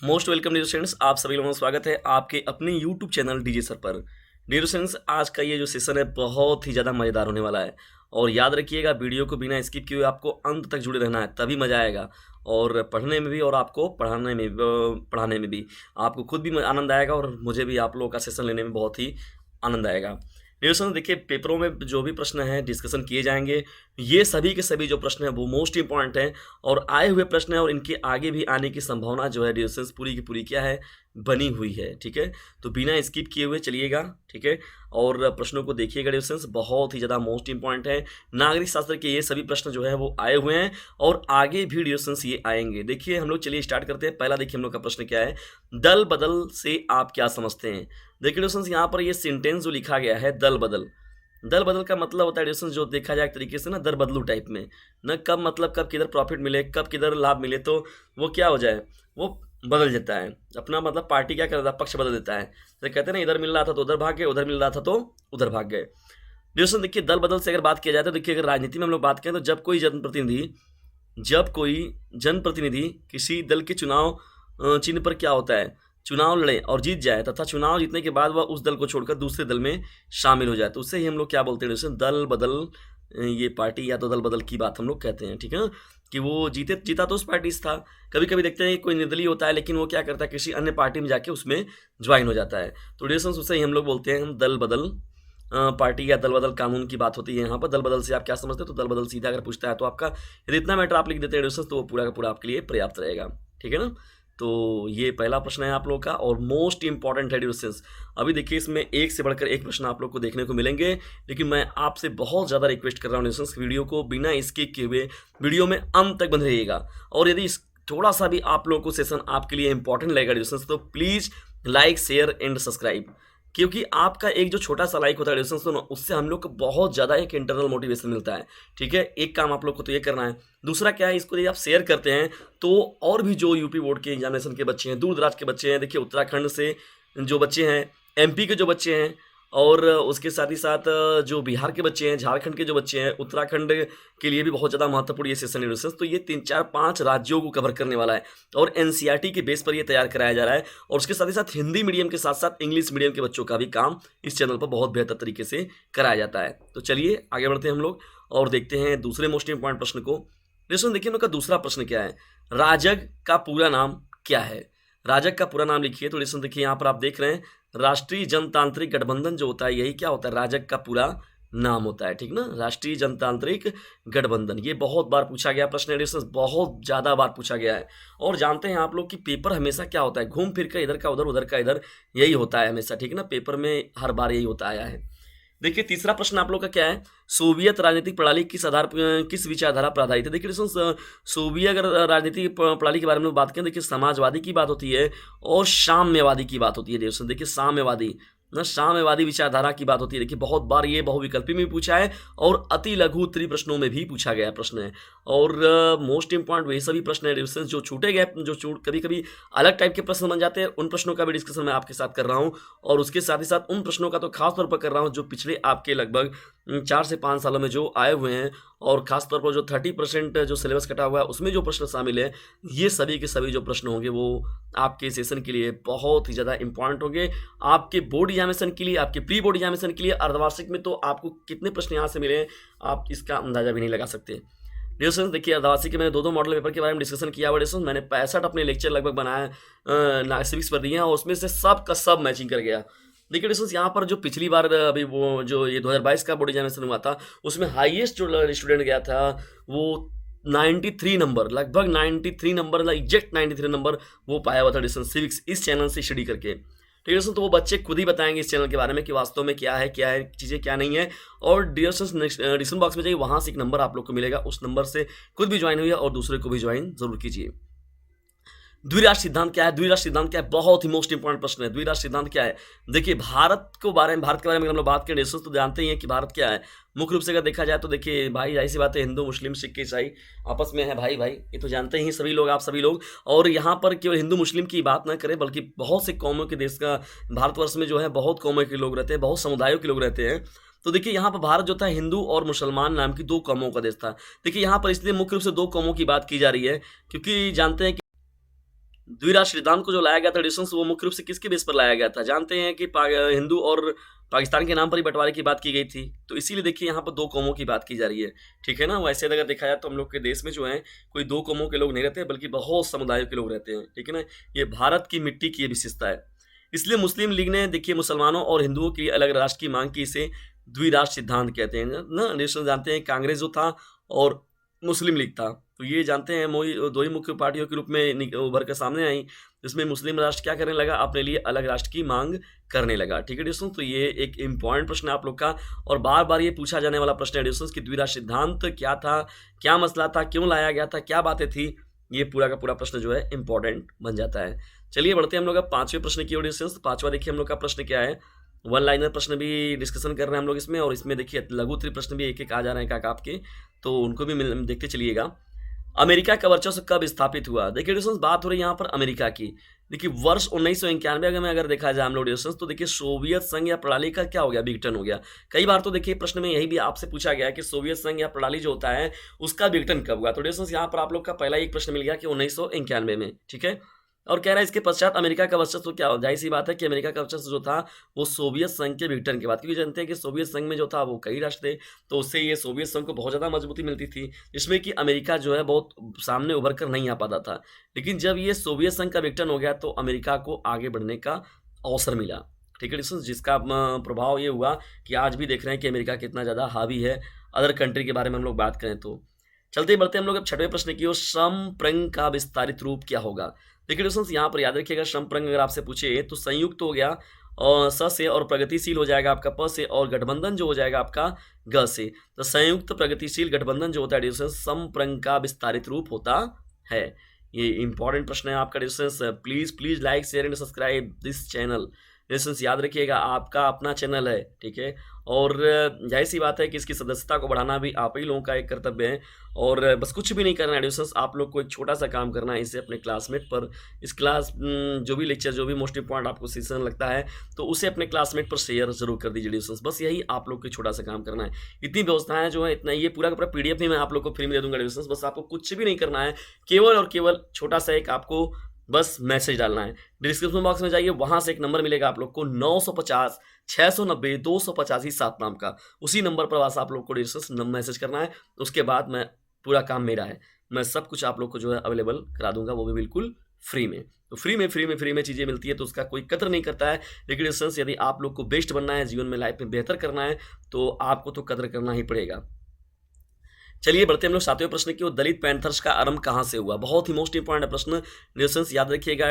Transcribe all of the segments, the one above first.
Most welcome dear students, आप सभी लोगों का स्वागत है आपके अपने यूट्यूब चैनल डीजे सर पर। डियर स्टूडेंट्स, आज का ये जो सेशन है बहुत ही ज़्यादा मज़ेदार होने वाला है और याद रखिएगा वीडियो को बिना स्किप किए हुए आपको अंत तक जुड़े रहना है, तभी मज़ा आएगा। और पढ़ने में भी और आपको पढ़ाने में भी आपको खुद भी आनंद आएगा और मुझे भी आप लोगों का सेशन लेने में बहुत ही आनंद आएगा। डियर स्टूडेंट्स, देखिए पेपरों में जो भी प्रश्न हैं डिस्कशन किए जाएंगे। ये सभी के सभी जो प्रश्न हैं वो मोस्ट इंपॉर्टेंट हैं और आए हुए प्रश्न हैं और इनके आगे भी आने की संभावना जो है डियर स्टूडेंट्स पूरी की पूरी क्या है, बनी हुई है। ठीक है, तो बिना स्किप किए हुए चलिएगा। ठीक है, और प्रश्नों को देखिएगा डियर स्टूडेंट्स, बहुत ही ज़्यादा मोस्ट इंपॉर्टेंट है। नागरिक शास्त्र के ये सभी प्रश्न जो है वो आए हुए हैं और आगे भी डियर स्टूडेंट्स ये आएंगे। देखिए हम लोग चलिए स्टार्ट करते हैं। पहला देखिए हम लोग का प्रश्न क्या है, दल बदल से आप क्या समझते हैं। देखिए डियर स्टूडेंट्स, यहाँ पर ये सेंटेंस जो लिखा गया है दल बदल, दल बदल का मतलब होता है डियर स्टूडेंट्स जो देखा जाए एक तरीके से ना दर बदलू टाइप में न, कब मतलब कब किधर प्रॉफिट मिले कब किधर लाभ मिले तो वो क्या हो जाए, वो बदल जाता है अपना, मतलब पार्टी क्या कर देता है, पक्ष बदल देता है। तो कहते हैं ना, इधर मिल रहा था तो उधर भाग गए, उधर मिल रहा था तो उधर भाग गए। डियर स्टूडेंट्स, देखिए दल बदल से अगर बात किया जाए तो देखिए अगर राजनीति में हम लोग बात करें तो जब कोई जनप्रतिनिधि किसी दल के चुनाव चिन्ह पर क्या होता है, चुनाव लड़े और जीत जाए तथा चुनाव जीतने के बाद वह उस दल को छोड़कर दूसरे दल में शामिल हो जाए तो उससे ही हम लोग क्या बोलते हैं, जैसे दल बदल। ये पार्टी या तो दल बदल की बात हम लोग कहते हैं। ठीक है ना, कि वो जीता तो उस पार्टी से था। कभी कभी देखते हैं कोई निर्दलीय होता है लेकिन वो क्या करता है, किसी अन्य पार्टी में जाके उसमें ज्वाइन हो जाता है। तो डिस्टेंस उससे ही हम लोग बोलते हैं हम दल बदल पार्टी या दल बदल कानून की बात होती है यहाँ पर। दल बदल से आप क्या समझते हो, तो दल बदल सीधा अगर पूछता है तो आपका यदि इतना मैटर आप लिख देते हैं डिस्टेंस तो वो पूरा का पूरा आपके लिए पर्याप्त रहेगा। ठीक है ना, तो ये पहला प्रश्न है आप लोगों का और मोस्ट इंपॉर्टेंट है डिस्टेंस। अभी देखिए इसमें एक से बढ़कर एक प्रश्न आप लोग को देखने को मिलेंगे, लेकिन मैं आपसे बहुत ज़्यादा रिक्वेस्ट कर रहा हूँ डिस्टेंस, वीडियो को बिना स्किप किए हुए वीडियो में अंत तक बंद रहिएगा। और यदि थोड़ा सा भी आप लोगों को सेशन आपके लिए इंपॉर्टेंट लगेगा डिस्टेंस तो please like share and subscribe, क्योंकि आपका एक जो छोटा सा लाइक होता है डिस्टेंस तो उससे हम लोग को बहुत ज़्यादा एक इंटरनल मोटिवेशन मिलता है। ठीक है, एक काम आप लोग को तो ये करना है। दूसरा क्या है, इसको यदि आप शेयर करते हैं तो और भी जो यूपी बोर्ड के एग्जामिनेशन के बच्चे हैं, दूर दराज के बच्चे हैं, देखिए उत्तराखंड से जो बच्चे हैं, एमपी के जो बच्चे हैं और उसके साथ ही साथ जो बिहार के बच्चे हैं, झारखंड के जो बच्चे हैं, उत्तराखंड के लिए भी बहुत ज़्यादा महत्वपूर्ण ये सेशन है। तो ये 3 4 5 राज्यों को कवर करने वाला है और एनसीईआरटी के बेस पर ये तैयार कराया जा रहा है और उसके साथ ही साथ हिंदी मीडियम के साथ साथ इंग्लिश मीडियम के बच्चों का भी काम इस चैनल पर बहुत बेहतर तरीके से कराया जाता है। तो चलिए आगे बढ़ते हैं हम लोग और देखते हैं दूसरे मोस्ट इंपॉर्टेंट प्रश्न को। देखिए हम लोग का दूसरा प्रश्न क्या है, राजग का पूरा नाम क्या है। राजग का पूरा नाम लिखिए। तो देखिए यहाँ पर आप देख रहे हैं राष्ट्रीय जनतांत्रिक गठबंधन जो होता है यही क्या होता है, राजग का पूरा नाम होता है। ठीक ना, राष्ट्रीय जनतांत्रिक गठबंधन। ये बहुत बार पूछा गया प्रश्न है, बहुत ज़्यादा बार पूछा गया है। और जानते हैं आप लोग कि पेपर हमेशा क्या होता है, घूम फिर कर इधर का उधर उधर का इधर, यही होता है हमेशा। ठीक है ना, पेपर में हर बार यही होता आया है। देखिए तीसरा प्रश्न आप लोग का क्या है, सोवियत राजनीतिक प्रणाली किस विचारधारा पर आधारित है। देखिए सोवियत अगर राजनीतिक प्रणाली के बारे में बात करें, देखिए समाजवादी की बात होती है और साम्यवादी की बात होती है। देखिए साम्यवादी ना, साम्यवादी विचारधारा की बात होती है। देखिए बहुत बार ये बहुविकल्पी में पूछा है और अति लघु उत्तरीय प्रश्नों में भी पूछा गया प्रश्न है। और मोस्ट इंपॉर्टेंट वही सभी प्रश्न है जो छूटे गए, जो कभी कभी अलग टाइप के प्रश्न बन जाते हैं, उन प्रश्नों का भी डिस्कशन मैं आपके साथ कर रहा हूँ। और उसके साथ ही साथ उन प्रश्नों का तो खास तौर पर कर रहा हूँ जो पिछले आपके लगभग 4 से 5 सालों में जो आए हुए हैं और खास तौर पर जो 30% जो सिलेबस कटा हुआ है उसमें जो प्रश्न शामिल है, ये सभी के सभी जो प्रश्न होंगे वो आपके सेशन के लिए बहुत ही ज़्यादा इंपॉर्टेंट होंगे। आपके बोर्ड एग्जामिनेशन के लिए, आपके प्री बोर्ड एग्जामिनेशन के लिए, अर्धवार्षिक में तो आपको कितने प्रश्न यहाँ से मिले आप इसका अंदाजा भी नहीं लगा सकते। डिस्कशन देखिए अर्धवार्षिक के मैंने 2 मॉडल पेपर के बारे में डिस्कशन किया हुआ। डिस्कशन मैंने 65 अपने लेक्चर लगभग बनाया सिविक्स पर दिए हैं और उसमें से सब का सब मैचिंग कर गया। देखिए डिस्कशन यहाँ पर जो पिछली बार अभी वो जो ये 2022 का बोर्ड एग्जामिनेशन हुआ था उसमें हाईएस्ट जो स्टूडेंट गया था वो 93 नंबर, लगभग 93 नंबर, एग्जैक्ट 93 नंबर वो पाया हुआ था डिस्टेंस सिविक्स इस चैनल से स्टडी करके। ठीक है, तो वो बच्चे खुद ही बताएंगे इस चैनल के बारे में कि वास्तव में क्या है चीज़ें क्या नहीं है। और डिस्क्रिप्शन बॉक्स में जाइए, वहाँ से एक नंबर आप लोग को मिलेगा, उस नंबर से खुद भी ज्वाइन हुई और दूसरे को भी ज्वाइन जरूर कीजिए। द्विराष्ट्र सिद्धांत क्या है, द्विराष्ट्र सिद्धांत क्या है, बहुत ही मोस्ट इंपॉर्टेंट प्रश्न है। द्विराष्ट्र सिद्धांत क्या है, देखिए भारत के बारे में अगर हम लोग बात करें तो जानते ही हैं कि भारत क्या है। मुख्य रूप से अगर देखा जाए तो देखिए भाई जाहिर सी बात है, हिंदू मुस्लिम सिख ईसाई आपस में है भाई भाई, ये तो जानते ही सभी लोग, आप सभी लोग। और यहाँ पर केवल हिंदू मुस्लिम की बात ना करें बल्कि बहुत से कौमों के देश का, भारतवर्ष में जो है बहुत कौमों के लोग रहते हैं, बहुत समुदायों के लोग रहते हैं। तो देखिए यहाँ पर भारत जो था हिंदू और मुसलमान नाम की 2 कौमों का देश था। देखिए यहाँ पर इसलिए मुख्य रूप से 2 कौमों की बात की जा रही है क्योंकि जानते हैं द्विराष्ट्र सिद्धांत को जो लाया गया था डिस्टेंस, वो मुख्य रूप से किसके बेस पर लाया गया था? जानते हैं कि हिंदू और पाकिस्तान के नाम पर ही बंटवारे की बात की गई थी। तो इसीलिए देखिए यहाँ पर दो कौमों की बात की जा रही है, ठीक है ना। वैसे अगर देखा जाए तो हम लोग के देश में जो है कोई दो कौमों के लोग नहीं रहते, बल्कि बहुत समुदायों के लोग रहते हैं, ठीक है ना। ये भारत की मिट्टी की ये विशेषता है। इसलिए मुस्लिम लीग ने देखिए मुसलमानों और हिंदुओं के लिए अलग राष्ट्र की मांग की। इसे द्विराष्ट्र सिद्धांत कहते हैं ना। नेशनल जानते हैं कांग्रेस जो था और मुस्लिम लीग था, तो ये जानते हैं दो ही मुख्य पार्टियों के रूप में उभर कर सामने आई। इसमें मुस्लिम राष्ट्र क्या करने लगा, अपने लिए अलग राष्ट्र की मांग करने लगा, ठीक है डिस्टेंस। तो ये एक इंपॉर्टेंट प्रश्न है आप लोग का, और बार बार ये पूछा जाने वाला प्रश्न है डिस्टेंस कि द्विराष्ट्र सिद्धांत क्या था, क्या मसला था, क्यों लाया गया था, क्या बातें थी। ये पूरा का पूरा प्रश्न जो है इंपॉर्टेंट बन जाता है। चलिए बढ़ते हैं हम लोग अब पांचवें प्रश्न की ओर डिस्टेंस। पांचवा देखिए हम लोग का प्रश्न क्या है, वन लाइनर प्रश्न भी डिस्कशन कर रहे हैं हम लोग इसमें, और इसमें देखिए लघु उत्तरीय प्रश्न भी एक एक आ जा रहे हैं काका आपके, तो उनको भी देखते चलिएगा। अमेरिका का वर्चस्व कब स्थापित हुआ? देखिए डिस्टेंस बात हो रही है यहाँ पर अमेरिका की। देखिए वर्ष 1991 में अगर देखा जाए हम लोग डिस्टेंस, तो देखिए सोवियत संघ या प्रणाली का क्या हो गया, विघटन हो गया। कई बार तो देखिए प्रश्न में यही भी आपसे पूछा गया कि सोवियत संघ या प्रणाली जो होता है उसका विघटन कब हुआ। तो डिस्टेंस यहाँ पर आप लोग का पहला एक प्रश्न मिल गया कि 1991 में, ठीक है। और कह रहा है इसके पश्चात अमेरिका का वर्चस्व क्या हो। जाहिर सी बात है कि अमेरिका का वर्चस्व जो था वो सोवियत संघ के विघटन के बाद, क्योंकि जानते हैं कि सोवियत संघ में जो था वो कई राष्ट्र थे, तो उससे ये सोवियत संघ को बहुत ज़्यादा मजबूती मिलती थी, जिसमें कि अमेरिका जो है बहुत सामने उभर कर नहीं आ पाता था। लेकिन जब ये सोवियत संघ का विघटन हो गया तो अमेरिका को आगे बढ़ने का अवसर मिला, ठीक है डिस्टेंस, जिसका प्रभाव ये हुआ कि आज भी देख रहे हैं कि अमेरिका कितना ज़्यादा हावी है अदर कंट्री के बारे में हम लोग बात करें तो। चलते ही बढ़ते हम लोग अब छठवें प्रश्न की ओर, समप्रंग का विस्तारित रूप क्या होगा। देखिए दोस्तों यहाँ पर याद रखिएगा, समप्रंग अगर आपसे पूछे तो संयुक्त हो गया और स से, और प्रगतिशील हो जाएगा आपका प से, और गठबंधन जो हो जाएगा आपका ग से। तो संयुक्त प्रगतिशील गठबंधन जो होता है डिस्टेंस समप्रंग का विस्तारित रूप होता है। ये इंपॉर्टेंट प्रश्न है आपका distance. Please please like share and subscribe this channel. Distance याद रखिएगा आपका अपना चैनल है, ठीक है, और जाहिर सी बात है कि इसकी सदस्यता को बढ़ाना भी आप ही लोगों का एक कर्तव्य है। और बस कुछ भी नहीं करना है डिस्टेंस, आप लोग को एक छोटा सा काम करना है, इसे अपने क्लासमेट पर, इस क्लास जो भी लेक्चर जो भी मोस्ट इंपॉर्टेंट आपको सेशन लगता है तो उसे अपने क्लासमेट पर शेयर जरूर कर दीजिए डिस्टेंस। बस यही आप लोग को छोटा सा काम करना है। इतनी व्यवस्थाएं जो है, इतना ये पूरा का पूरा PDF भी मैं आप लोग को फ्री में दे दूंगा डिस्टेंस। बस आपको कुछ भी नहीं करना है, केवल और केवल छोटा सा एक आपको बस मैसेज डालना है। डिस्क्रिप्शन बॉक्स में जाइए, वहां से एक नंबर मिलेगा आप लोग को 950 690 285 7 नाम का, उसी नंबर पर बस आप लोग को डिस्क्रिप्शन मैसेज करना है। उसके बाद मैं पूरा काम मेरा है, मैं सब कुछ आप लोग को जो है अवेलेबल करा दूंगा, वो भी बिल्कुल फ्री में। तो फ्री में चीज़ें मिलती है तो उसका कोई कदर नहीं करता है। लेकिन डिस्टेंस यदि आप लोग को बेस्ट बनना है, जीवन में लाइफ में बेहतर करना है, तो आपको तो कदर करना ही पड़ेगा। चलिए बढ़ते हैं हम लोग सातवें प्रश्न की ओर, दलित पैंथर्स का आरंभ कहाँ से हुआ। बहुत ही मोस्ट इंपॉर्टेंट प्रश्न डिस्टेंस याद रखिएगा।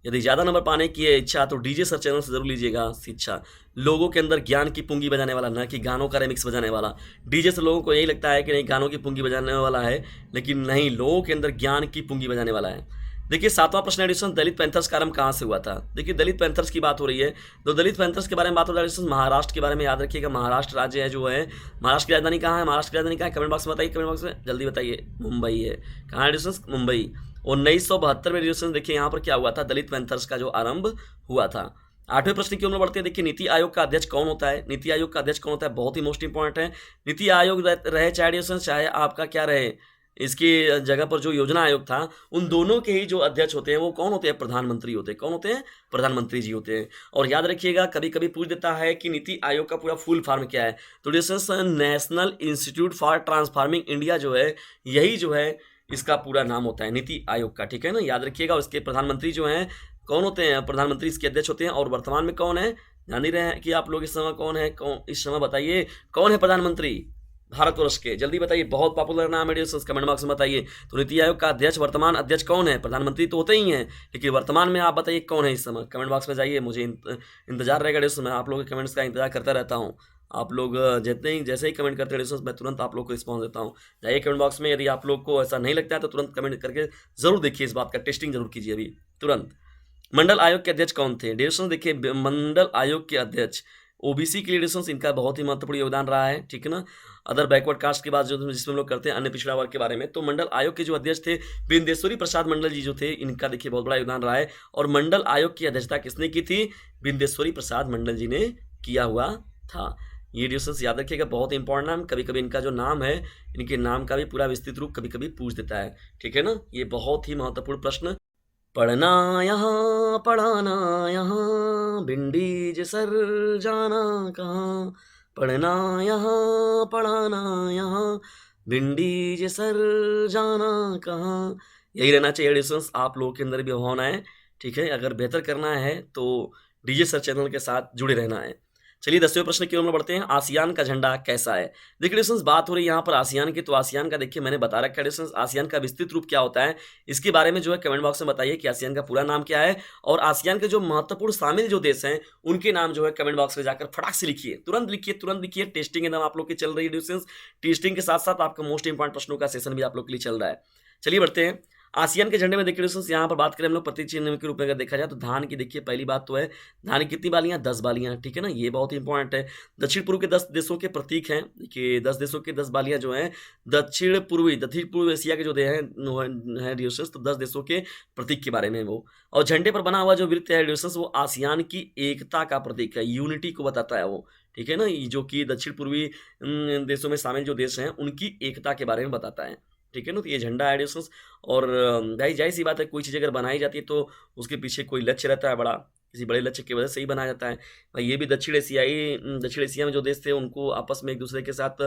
यदि ज़्यादा नंबर पाने की है इच्छा तो डीजे सर चैनल से जरूर लीजिएगा शिक्षा। लोगों के अंदर ज्ञान की पुंगी बजाने वाला, ना कि गानों का रेमिक्स बजाने वाला। डीजे से लोगों को यही लगता है कि नहीं गानों की पुंगी बजाने वाला है, लेकिन नहीं, लोगों के अंदर ज्ञान की पुंगी बजाने वाला है। देखिए सातवां प्रश्न एडिशन, दलित पैंथर्स का आरंभ कहाँ से हुआ था। देखिए दलित पैंथर्स की बात हो रही है, तो दलित पैंथर्स के बारे में बात हो रहा है महाराष्ट्र के बारे में। याद रखिएगा महाराष्ट्र राज्य है जो है, महाराष्ट्र की राजधानी कहाँ है, महाराष्ट्र की राजधानी कहाँ है, कमेंट बॉक्स में बताइए, कमेंट बॉक्स में जल्दी बताइए। मुंबई है। कहाँ है डिस्टेंस, मुंबई। 1972 में डिस्टेंस देखिए यहाँ पर क्या हुआ था, दलित पैंथर्स का जो आरंभ हुआ था। आठवें प्रश्न की ओर बढ़ते हैं। देखिए नीति आयोग का अध्यक्ष कौन होता है। नीति आयोग का अध्यक्ष कौन होता है, बहुत ही मोस्ट इंपॉर्टेंट है। नीति आयोग रहे चाहे डिस्टेंस, चाहे आपका क्या रहे, इसकी जगह पर जो योजना आयोग था, उन दोनों के ही जो अध्यक्ष होते हैं वो कौन होते हैं, प्रधानमंत्री होते हैं। कौन होते हैं, प्रधानमंत्री जी होते हैं। और याद रखिएगा कभी कभी पूछ देता है कि नीति आयोग का पूरा फुल फॉर्म क्या है, तो distance national institute for transforming India जो है, यही जो है इसका पूरा नाम होता है नीति आयोग का, ठीक है ना, याद रखिएगा। और इसके प्रधानमंत्री जो हैं कौन होते हैं, प्रधानमंत्री इसके अध्यक्ष होते हैं। और वर्तमान में कौन है, जान ही रहे हैं कि आप लोग इस समय कौन है, कौन इस समय बताइए कौन है प्रधानमंत्री भारतवर्ष के, जल्दी बताइए। बहुत पॉपुलर नाम है डिस्टेंस, कमेंट बॉक्स में बताइए। तो नीति आयोग का अध्यक्ष, वर्तमान अध्यक्ष कौन है, प्रधानमंत्री तो होते ही हैं, लेकिन वर्तमान में आप बताइए कौन है इस समय, कमेंट बॉक्स में जाइए। मुझे इंतजार रहेगा डिस्टेंस, मैं आप लोगों के कमेंट्स का इंतजार करता रहता हूँ। आप लोग जैसे ही कमेंट करते हैं डिस्टेंस, मैं तुरंत आप लोग को रिस्पॉन्स देता हूँ। जाइए कमेंट बॉक्स में, यदि आप लोग को ऐसा नहीं लगता है तो तुरंत कमेंट करके जरूर देखिए, इस बात का टेस्टिंग जरूर कीजिए अभी तुरंत। मंडल आयोग के अध्यक्ष कौन थे डिस्टेंस, देखिए मंडल आयोग के अध्यक्ष ओबीसी के लिए डिस्टेंस इनका बहुत ही महत्वपूर्ण योगदान रहा है, ठीक है ना। अदर बैकवर्ड कास्ट की बात जो जिसमें हम लोग करते हैं अन्य पिछड़ा वर्ग के बारे में, तो मंडल आयोग के जो अध्यक्ष थे बिंदेश्वरी प्रसाद मंडल जी जो थे, इनका देखिए बहुत बड़ा योगदान रहा है। और मंडल आयोग की अध्यक्षता किसने की थी, बिंदेश्वरी प्रसाद मंडल जी ने किया हुआ था। ये डिस्टेंस याद रखिएगा, बहुत इंपॉर्टेंट नाम। कभी कभी इनका जो नाम है, इनके नाम का भी पूरा विस्तृत रूप कभी कभी पूछ देता है, ठीक है ना। ये बहुत ही महत्वपूर्ण प्रश्न पढ़ना यहाँ पढ़ाना यहाँ, भिंडी सर जाना कहाँ। पढ़ना यहाँ पढ़ाना यहाँ, भिंडी सर जाना कहाँ। यही रहना चाहिए एडिशंस, आप लोगों के अंदर भी होना है, ठीक है। अगर बेहतर करना है तो डीजे सर चैनल के साथ जुड़े रहना है। चलिए 10वें प्रश्न की ओर में बढ़ते हैं। आसियान का झंडा कैसा है? देखिए डिस्टेंस, बात हो रही है यहाँ पर आसियान की, तो आसियान का देखिए मैंने बता रखा है डिस्टेंस, आसियान का विस्तृत रूप क्या होता है इसके बारे में जो है कमेंट बॉक्स में बताइए कि आसियान का पूरा नाम क्या है, और आसियान के जो महत्वपूर्ण शामिल जो देश हैं उनके नाम जो है कमेंट बॉक्स में जाकर फटाक से लिखिए, तुरंत लिखिए, तुरंत लिखिए। टेस्टिंग एकदम आप लोग की चल रही है डिस्टेंस, टेस्टिंग के साथ साथ आपका मोस्ट इंपॉर्टेंट प्रश्नों का सेशन भी आप लोग के लिए चल रहा है। चलिए बढ़ते हैं। आसियान के झंडे में देखिए दोस्तों, यहाँ पर बात करें हम लोग प्रतीक चिन्ह के रूप में अगर देखा जाए तो धान की देखिए पहली बात तो है, धान की कितनी बालियां? 10 बालियां, ठीक है ना, ये बहुत इंपॉर्टेंट है। दक्षिण पूर्व के 10 देशों के प्रतीक हैं, देखिए 10 देशों के 10 बालियां जो हैं दक्षिण पूर्व एशिया के जो दे हैं डिस्टेंस, तो 10 देशों के प्रतीक के बारे में वो। और झंडे पर बना हुआ जो वृत्त है डिस्टेंस, वो आसियान की एकता का प्रतीक है, यूनिटी को बताता है वो, ठीक है ना, ये जो कि दक्षिण पूर्वी देशों में शामिल जो देश हैं उनकी एकता के बारे में बताता है, ठीक है ना। तो ये झंडा एडिशंस, और भाई जाहिर सी बात है, कोई चीज़ अगर बनाई जाती है तो उसके पीछे कोई लक्ष्य रहता है बड़ा, किसी बड़े लक्ष्य की वजह से ही बनाया जाता है। भाई ये भी दक्षिण एशिया में जो देश थे उनको आपस में एक दूसरे के साथ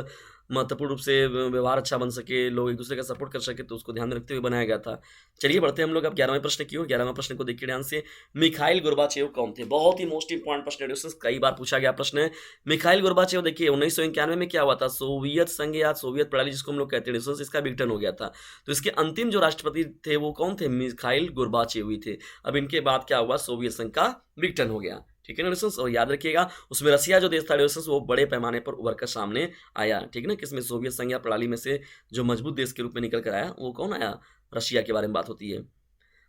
महत्वपूर्ण रूप से व्यवहार अच्छा बन सके, लोग एक दूसरे का सपोर्ट कर सके, तो उसको ध्यान में रखते हुए बनाया गया था। चलिए बढ़ते हैं हम लोग अब 11वें प्रश्न की ओर। 11वें प्रश्न को देखिए ध्यान से। मिखाइल गोर्बाचेव कौन थे? बहुत ही मोस्ट इंपॉर्टेंट प्रश्न है, कई बार पूछा गया प्रश्न है। मिखाइल गोर्बाचेव देखिए 1991 में क्या हुआ था, सोवियत संघ या सोवियत प्रणाली जिसको हम लोग कहते हैं, इसका विघटन हो गया था। तो इसके अंतिम जो राष्ट्रपति थे वो कौन थे? मिखाइल गोर्बाचेव ही थे। अब इनके बाद क्या हुआ, सोवियत संघ का विघटन हो गया, ठीक है ना डिस्टेंस। और याद रखिएगा उसमें रसिया जो देश था डिस्टेंस, वो बड़े पैमाने पर उभर कर सामने आया, ठीक है ना। किसमें? सोवियत संघ या प्रणाली में से जो मजबूत देश के रूप में निकल कर आया वो कौन आया? रशिया के बारे में बात होती है।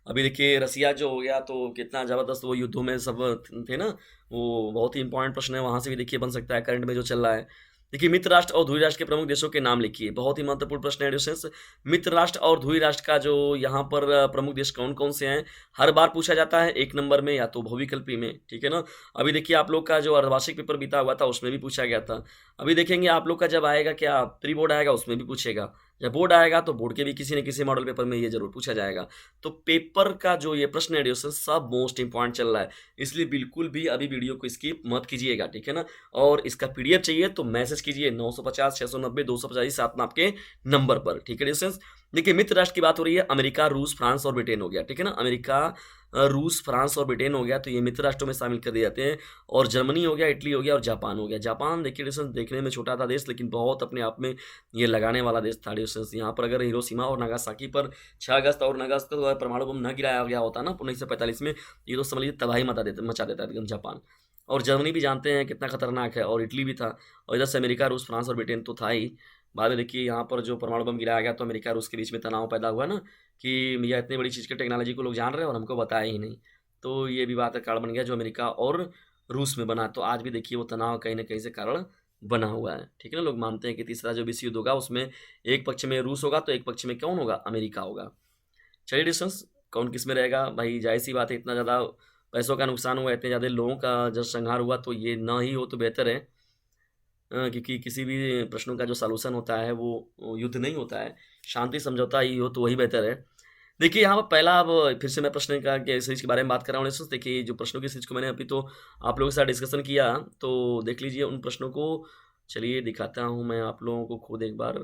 अभी देखिए रसिया जो हो गया तो कितना ज़बरदस्त वो युद्धों में सब थे ना, वो बहुत ही इंपॉर्टेंट प्रश्न है, वहाँ से भी देखिए बन सकता है करंट में जो चल रहा है। देखिए मित्र राष्ट्र और ध्रुवी राष्ट्र के प्रमुख देशों के नाम लिखिए, बहुत ही महत्वपूर्ण प्रश्न है डिस्टेंस। मित्र राष्ट्र और ध्रुवी राष्ट्र का जो यहाँ पर प्रमुख देश कौन कौन से हैं, हर बार पूछा जाता है, एक नंबर में या तो बहुविकल्पी में, ठीक है ना। अभी देखिए आप लोग का जो अर्धवार्षिक पेपर बीता हुआ था उसमें भी पूछा गया था। अभी देखेंगे आप लोग का जब आएगा क्या प्री बोर्ड आएगा उसमें भी पूछेगा, जब बोर्ड आएगा तो बोर्ड के भी किसी न किसी मॉडल पेपर में ये जरूर पूछा जाएगा। तो पेपर का जो ये प्रश्न है सब मोस्ट इंपॉर्टेंट चल रहा है, इसलिए बिल्कुल भी अभी वीडियो को स्किप मत कीजिएगा, ठीक है ना। और इसका पीडीएफ चाहिए तो मैसेज कीजिए 950 690 285 7 आपके नंबर पर, ठीक है डिस्टेंस। देखिए मित्र राष्ट्र की बात हो रही है, अमेरिका, रूस, फ्रांस और ब्रिटेन हो गया, ठीक है ना। अमेरिका, रूस, फ्रांस और ब्रिटेन हो गया, तो ये मित्र राष्ट्रों में शामिल कर दिए जाते हैं। और जर्मनी हो गया, इटली हो गया और जापान हो गया। जापान देखिए डिस्टेंस देखने में छोटा था देश, लेकिन बहुत अपने आप में ये लगाने वाला देश था डिस्टेंस। यहाँ पर अगर हिरोशिमा और नागासाकी पर 6 अगस्त और 9 अगस्त को परमाणु बम न गिराया गया होता ना 1945 में, ये तो समझ लीजिए तबाही मचा देता एकदम जापान। और जर्मनी भी जानते हैं कितना खतरनाक है, और इटली भी था, और इधर से अमेरिका, रूस, फ्रांस और ब्रिटेन तो था ही। बाद में देखिए यहाँ पर जो परमाणु बम गिराया गया तो अमेरिका रूस के बीच में तनाव पैदा हुआ ना, कि भैया इतनी बड़ी चीज़ की टेक्नोलॉजी को लोग जान रहे हैं और हमको बताया ही नहीं। तो ये भी बात का कारण बन गया जो अमेरिका और रूस में बना। तो आज भी देखिए वो तनाव कहीं ना कहीं से कारण बना हुआ है, ठीक है ना। लोग मानते हैं कि तीसरा जो विश्व युद्ध होगा उसमें एक पक्ष में रूस होगा तो एक पक्ष में कौन होगा? अमेरिका होगा। चलिए डिस्टेंस, कौन किस में रहेगा भाई, जाहिर सी बात है, इतना ज़्यादा पैसों का नुकसान हुआ, इतने ज़्यादा लोगों का जब संहार हुआ, तो ये ना ही हो तो बेहतर है। क्योंकि किसी भी प्रश्नों का जो सॉल्यूशन होता है वो युद्ध नहीं होता है, शांति समझौता ही हो तो वही बेहतर है। देखिए यहाँ पर पहला, अब फिर से मैं प्रश्न का के सीरीज के बारे में बात कर रहा हूँ लिसनर्स। देखिए जो प्रश्नों की सीरीज को मैंने अभी तो आप लोगों के साथ डिस्कशन किया, तो देख लीजिए उन प्रश्नों को। चलिए दिखाता हूँ मैं आप लोगों को खुद एक बार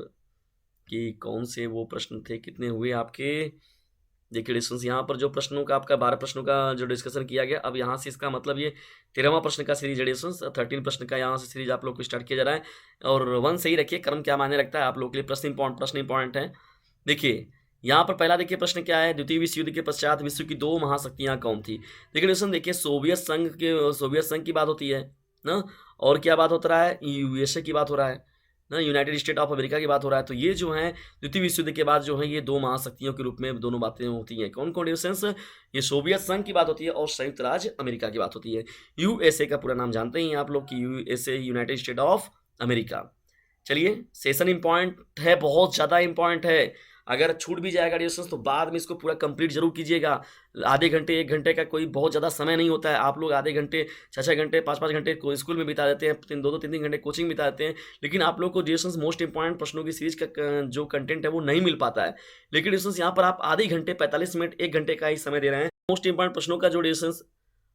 कि कौन से वो प्रश्न थे, कितने हुए आपके। देखिए डिस्टेंस यहाँ पर जो प्रश्नों का आपका 12 प्रश्नों का जो डिस्कशन किया गया, अब यहाँ से इसका मतलब ये 13वां प्रश्न का सीरीज है डिस्टेंस। 13 प्रश्न का यहाँ से सीरीज आप लोग को स्टार्ट किया जा रहा है। और 1 सही रखिए, क्रम क्या मायने रखता है आप लोग के लिए, प्रश्न इंपॉर्टेंट है। देखिए यहाँ पर पहला देखिए प्रश्न क्या है, द्वितीय विश्व युद्ध के पश्चात विश्व की 2 महाशक्तियाँ कौन थी? देखिए डिस्टेंस, देखिए सोवियत संघ की बात होती है ना, और क्या बात होता रहा है, यूएसए की बात हो रहा है ना, यूनाइटेड स्टेट ऑफ अमेरिका की बात हो रहा है। तो ये जो है द्वितीय विश्व युद्ध के बाद जो है ये 2 महाशक्तियों के रूप में दोनों बातें होती हैं। कौन कौन डिस्टेंस? ये सोवियत संघ की बात होती है और संयुक्त राज्य अमेरिका की बात होती है। यूएसए का पूरा नाम जानते हैं आप लोग कि USA, United state of America. चलिए सेशन इंपॉर्टेंट है, बहुत ज़्यादा इंपॉर्टेंट है। अगर छूट भी जाएगा डिस्टेंस तो बाद में इसको पूरा कंप्लीट जरूर कीजिएगा। आधे घंटे 1 घंटे का कोई बहुत ज़्यादा समय नहीं होता है। आप लोग आधे घंटे 6-6 घंटे 5-5 घंटे को स्कूल में बिता देते हैं, 2-2 3-3 घंटे कोचिंग बिता देते हैं, लेकिन आप लोग को डिस्टेंस मोस्ट इंपॉर्टेंट प्रश्नों की सीरीज का जो कंटेंट है वो नहीं मिल पाता है। लेकिन डिस्टेंस यहाँ पर आप आधे घंटे 45 मिनट 1 घंटे का ही समय दे रहे हैं। मोस्ट इंपॉर्टेंट प्रश्नों का जो डिस्टेंस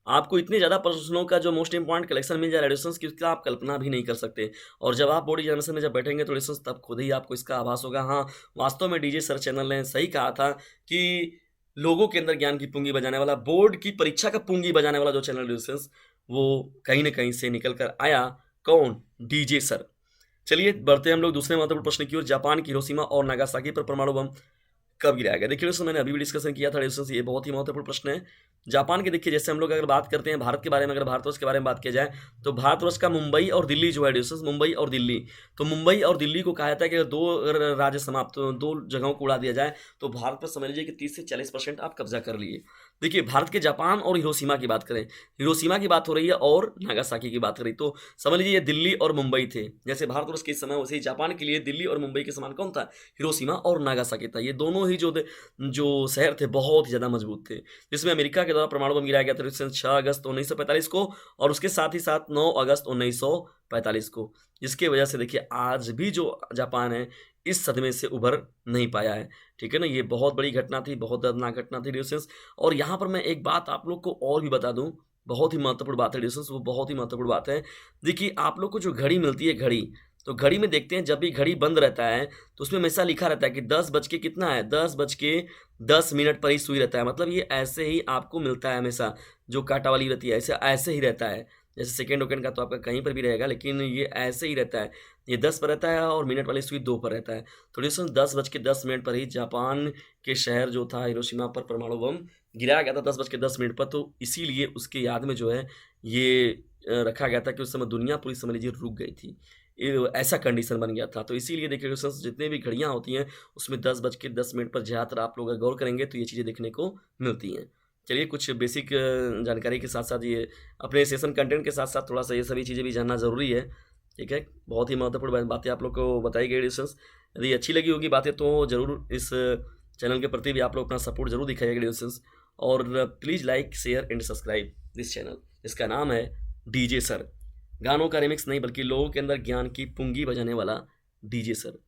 आपको इतने ज़्यादा प्रश्नों का जो मोस्ट इंपॉर्टेंट कलेक्शन मिल जाए रेडिएशंस की, उसका आप कल्पना भी नहीं कर सकते। और जब आप बोर्ड एग्जामिनेशन में जब बैठेंगे तो रेडिएशंस तब खुद ही आपको इसका आभास होगा। हाँ, वास्तव में डीजे सर चैनल ने सही कहा था कि लोगों के अंदर ज्ञान की पूंगी बजाने वाला, बोर्ड की परीक्षा का पूंगी बजाने वाला जो चैनल रेडिएशंस, वो कहीं न कहीं से निकल कर आया। कौन? DJ sir. चलिए बढ़ते हैं हम लोग दूसरे महत्वपूर्ण प्रश्न की ओर। जापान की हिरोशिमा और नागासाकी पर परमाणु बम कब गिराया गया? देखिए दोस्तों, मैंने अभी भी डिस्कशन किया था डिस्टेंस, ये बहुत ही महत्वपूर्ण प्रश्न है। जापान के देखिए, जैसे हम लोग अगर बात करते हैं भारत के बारे में, अगर भारतवर्ष के बारे में बात किया जाए तो भारतवर्ष का मुंबई और दिल्ली जो है डिस्टेंस, मुंबई और दिल्ली, तो मुंबई और दिल्ली को कहा जाता है कि अगर 2 अगर राज्य समाप्त, 2 जगहों को उड़ा दिया जाए तो भारत पर समझ लीजिए कि 30 से 40% आप कब्जा कर लिए। देखिए भारत के जापान और हिरोशिमा की बात करें, हिरोशिमा की बात हो रही है और नागासाकी की बात करें, तो समझ लीजिए दिल्ली और मुंबई थे। जैसे भारतवर्ष के इस समय वैसे ही जापान के लिए दिल्ली और मुंबई के समान कौन था? हिरोशिमा और नागासाकी था। ये दोनों ही जो शहर थे बहुत ही ज़्यादा मजबूत थे, जिसमें अमेरिका के द्वारा परमाणु बम गिराया गया था 6 अगस्त 1945 को, और उसके साथ ही साथ 9 अगस्त 1945 को, जिसकी वजह से देखिए आज भी जो जापान है इस सदमे से उभर नहीं पाया है। ठीक है ना, ये बहुत बड़ी घटना थी, बहुत दर्दनाक घटना थी डिस्टेंस। और यहाँ पर मैं एक बात आप लोग को और भी बता दूं, बहुत ही महत्वपूर्ण बात है डिस्टेंस, वो बहुत ही महत्वपूर्ण बात है। देखिए आप लोग को जो घड़ी मिलती है, घड़ी, तो घड़ी में देखते हैं जब भी घड़ी बंद रहता है तो उसमें हमेशा लिखा रहता है कि 10 बज के कितना है, 10 बज के 10 मिनट पर ही सुई रहता है। मतलब ये ऐसे ही आपको मिलता है हमेशा, जो कांटा वाली रहती है ऐसे ऐसे ही रहता है। जैसे सेकेंड वोकेंड का तो आपका कहीं पर भी रहेगा, लेकिन ये ऐसे ही रहता है। ये 10 पर रहता है और मिनट वाली सुई 2 पर रहता है। तो डिस्टेंस 10 बज के 10 मिनट पर ही जापान के शहर जो था हिरोशिमा पर परमाणु बम गिराया गया था 10 बज के 10 मिनट पर। तो इसीलिए उसके याद में जो है ये रखा गया था कि उस समय दुनिया पूरी समझ लीजिए रुक गई थी। ऐसा कंडीशन बन गया था। तो इसीलिए देखिए दोस्तों, जितने भी घड़ियाँ होती हैं उसमें 10 बज के 10 मिनट पर ज़्यादातर आप लोग अगर गौर करेंगे तो ये चीज़ें देखने को मिलती हैं। चलिए कुछ बेसिक जानकारी के साथ-साथ ये अपने सेशन कंटेंट के साथ-साथ थोड़ा-सा ये सभी चीज़ें भी जानना ज़रूरी है। ठीक है? बहुत ही महत्वपूर्ण बातें आप लोग को बताई गई डिस्टेंस। यदि अच्छी लगी होगी बातें तो ज़रूर इस चैनल के प्रति भी आप लोग अपना सपोर्ट ज़रूर दिखाइएगा डिस्टेंस। और please like, share and subscribe this channel. इसका नाम है डीजे सर। गानों का रिमिक्स नहीं बल्कि लोगों के अंदर ज्ञान की पुंगी बजाने वाला डीजे सर।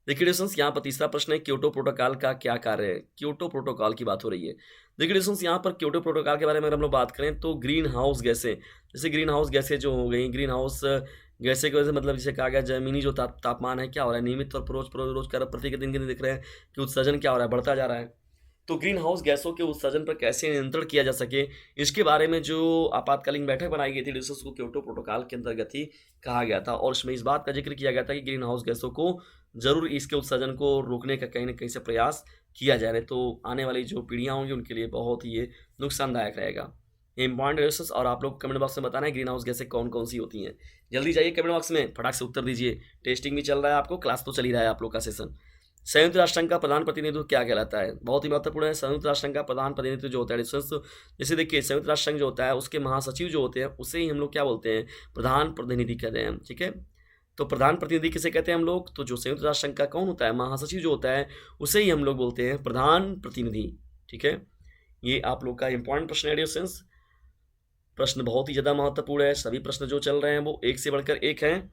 देखिए डिस्टेंस, यहाँ पर तीसरा प्रश्न है, क्योटो प्रोटोकॉल का क्या कार्य है? क्योटो प्रोटोकॉल की बात हो रही है। देखिए डिस्टेंस, यहाँ पर क्योटो प्रोटोकॉल के बारे में अगर हम लोग बात करें तो ग्रीन हाउस गैसें, जैसे ग्रीन हाउस गैसें जो हो गई, ग्रीन हाउस गैसें की वजह से मतलब जिसे कहा गया ज़मीनी जो तापमान है क्या हो रहा है, नियमित और रोज का प्रति के दिन दिख रहे हैं कि उत्सर्जन क्या हो रहा है, बढ़ता जा रहा है। तो ग्रीन हाउस गैसों के उत्सर्जन पर कैसे नियंत्रण किया जा सके, इसके बारे में जो आपातकालीन बैठक बनाई गई थी डिस्टेंस, को क्योटो प्रोटोकॉल के अंतर्गत ही कहा गया था। और इसमें इस बात का जिक्र किया गया था कि ग्रीन हाउस गैसों को ज़रूर इसके उत्सर्जन को रोकने का कहीं न कहीं से प्रयास किया जाए, नहीं तो आने वाली जो पीढ़ियाँ होंगी उनके लिए बहुत ही ये नुकसानदायक रहेगा। ये इंपॉर्टेंट डिस्टेंस, और आप लोग कमेंट बॉक्स में बताना है ग्रीन हाउस गैसें कौन-कौन सी होती हैं। जल्दी जाइए कमेंट बॉक्स में, फटाक से उत्तर दीजिए। टेस्टिंग भी चल रहा है, आपको क्लास तो चल ही रहा है आप लोग का सेशन। संयुक्त राष्ट्र संघ का प्रधान प्रतिनिधित्व क्या कहलाता है? बहुत ही महत्वपूर्ण है। संयुक्त राष्ट्र संघ का प्रधान प्रतिनिधित्व जो होता है डिस्टेंस, जैसे देखिए संयुक्त राष्ट्र संघ जो होता है उसके महासचिव जो होते हैं उसे ही हम लोग क्या बोलते हैं? प्रधान प्रतिनिधि कहते हैं। ठीक है, तो प्रधान प्रतिनिधि किसे कहते हैं हम लोग? तो जो संयुक्त राष्ट्र संघ का कौन होता है, महासचिव जो होता है, उसे ही हम लोग बोलते हैं प्रधान प्रतिनिधि। ठीक है, ये आप लोग का इंपॉर्टेंट प्रश्न है डिस्टेंस। प्रश्न बहुत ही ज़्यादा महत्वपूर्ण है। सभी प्रश्न जो चल रहे हैं वो एक से बढ़कर एक हैं,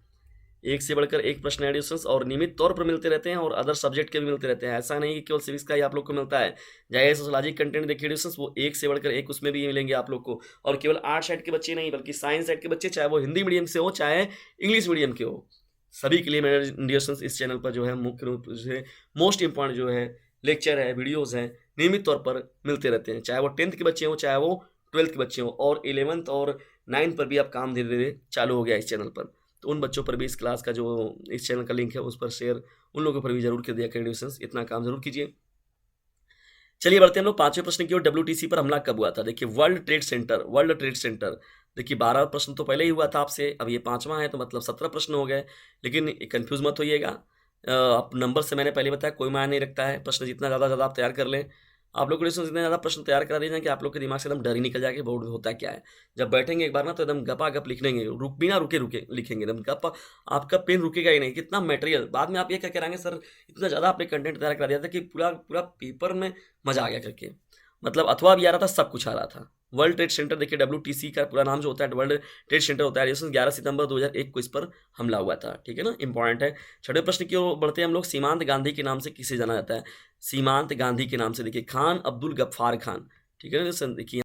एक से बढ़कर एक प्रश्न एडिशंस और नियमित तौर पर मिलते रहते हैं, और अदर सब्जेक्ट के भी मिलते रहते हैं। ऐसा नहीं कि केवल सिविक्स का ही आप लोग को मिलता है। जाए सोशलॉजिक कंटेंट देखिए एडिशंस, वो एक से बढ़कर एक उसमें भी मिलेंगे आप लोग को। और केवल आर्ट साइड के बच्चे नहीं बल्कि साइंस साइड के बच्चे, चाहे वो हिंदी मीडियम से हो चाहे इंग्लिश मीडियम के हो, सभी के लिए मेरे एडिशंस इस चैनल पर जो है मुख्य रूप से मोस्ट इंपॉर्टेंट जो है लेक्चर है, वीडियोज़ हैं, नियमित तौर पर मिलते रहते हैं। चाहे वो 10th के बच्चे हों चाहे वो 12th के बच्चे हों, और 11th और 9th पर भी अब काम धीरे धीरे चालू हो गया इस चैनल पर। तो उन बच्चों पर भी इस क्लास का जो इस चैनल का लिंक है उस पर शेयर उन लोगों पर भी जरूर कर दिया करें डिस्टेंस, इतना काम जरूर कीजिए। चलिए बढ़ते हैं हम लोग 5वें प्रश्न की ओर। WTC पर हमला कब हुआ था? देखिए वर्ल्ड ट्रेड सेंटर। देखिए 12 प्रश्न तो पहले ही हुआ था आपसे, अब ये 5वां है तो मतलब 17 प्रश्न हो गए। लेकिन कंफ्यूज मत होइएगा, आप नंबर से मैंने पहले बताया कोई मायने नहीं रखता है, प्रश्न जितना ज़्यादा आप तैयार कर लें आप लोग को इतने ज़्यादा प्रश्न तैयार करा दिए जाएँ कि आप लोग के दिमाग से एकदम डर ही निकल जाएगा कि बोर्ड में होता क्या है। जब बैठेंगे एक बार ना तो एकदम गपा-गप लिख लेंगे, बिना रुके लिखेंगे एकदम गप, आपका पेन रुकेगा ही नहीं, कितना मटेरियल। बाद में आप ये कह के आएँगे सर इतना ज़्यादा आपने कंटेंट तैयार करा दिया था कि पूरा पूरा पेपर में मज़ा आ गया करके। मतलब अथवा भी आ रहा था, सब कुछ आ रहा था। वर्ल्ड ट्रेड सेंटर देखिए WTC का पूरा नाम जो होता है वर्ल्ड ट्रेड सेंटर होता है, 11 सितंबर 2001 को इस पर हमला हुआ था, ठीक है ना, इंपॉर्टेंट है। छठे प्रश्न की ओर बढ़ते हैं हम लोग। सीमांत गांधी के नाम से किसे जाना जाता है? सीमांत गांधी के नाम से देखिए खान अब्दुल गफ्फार खान, ठीक है ना, देखिए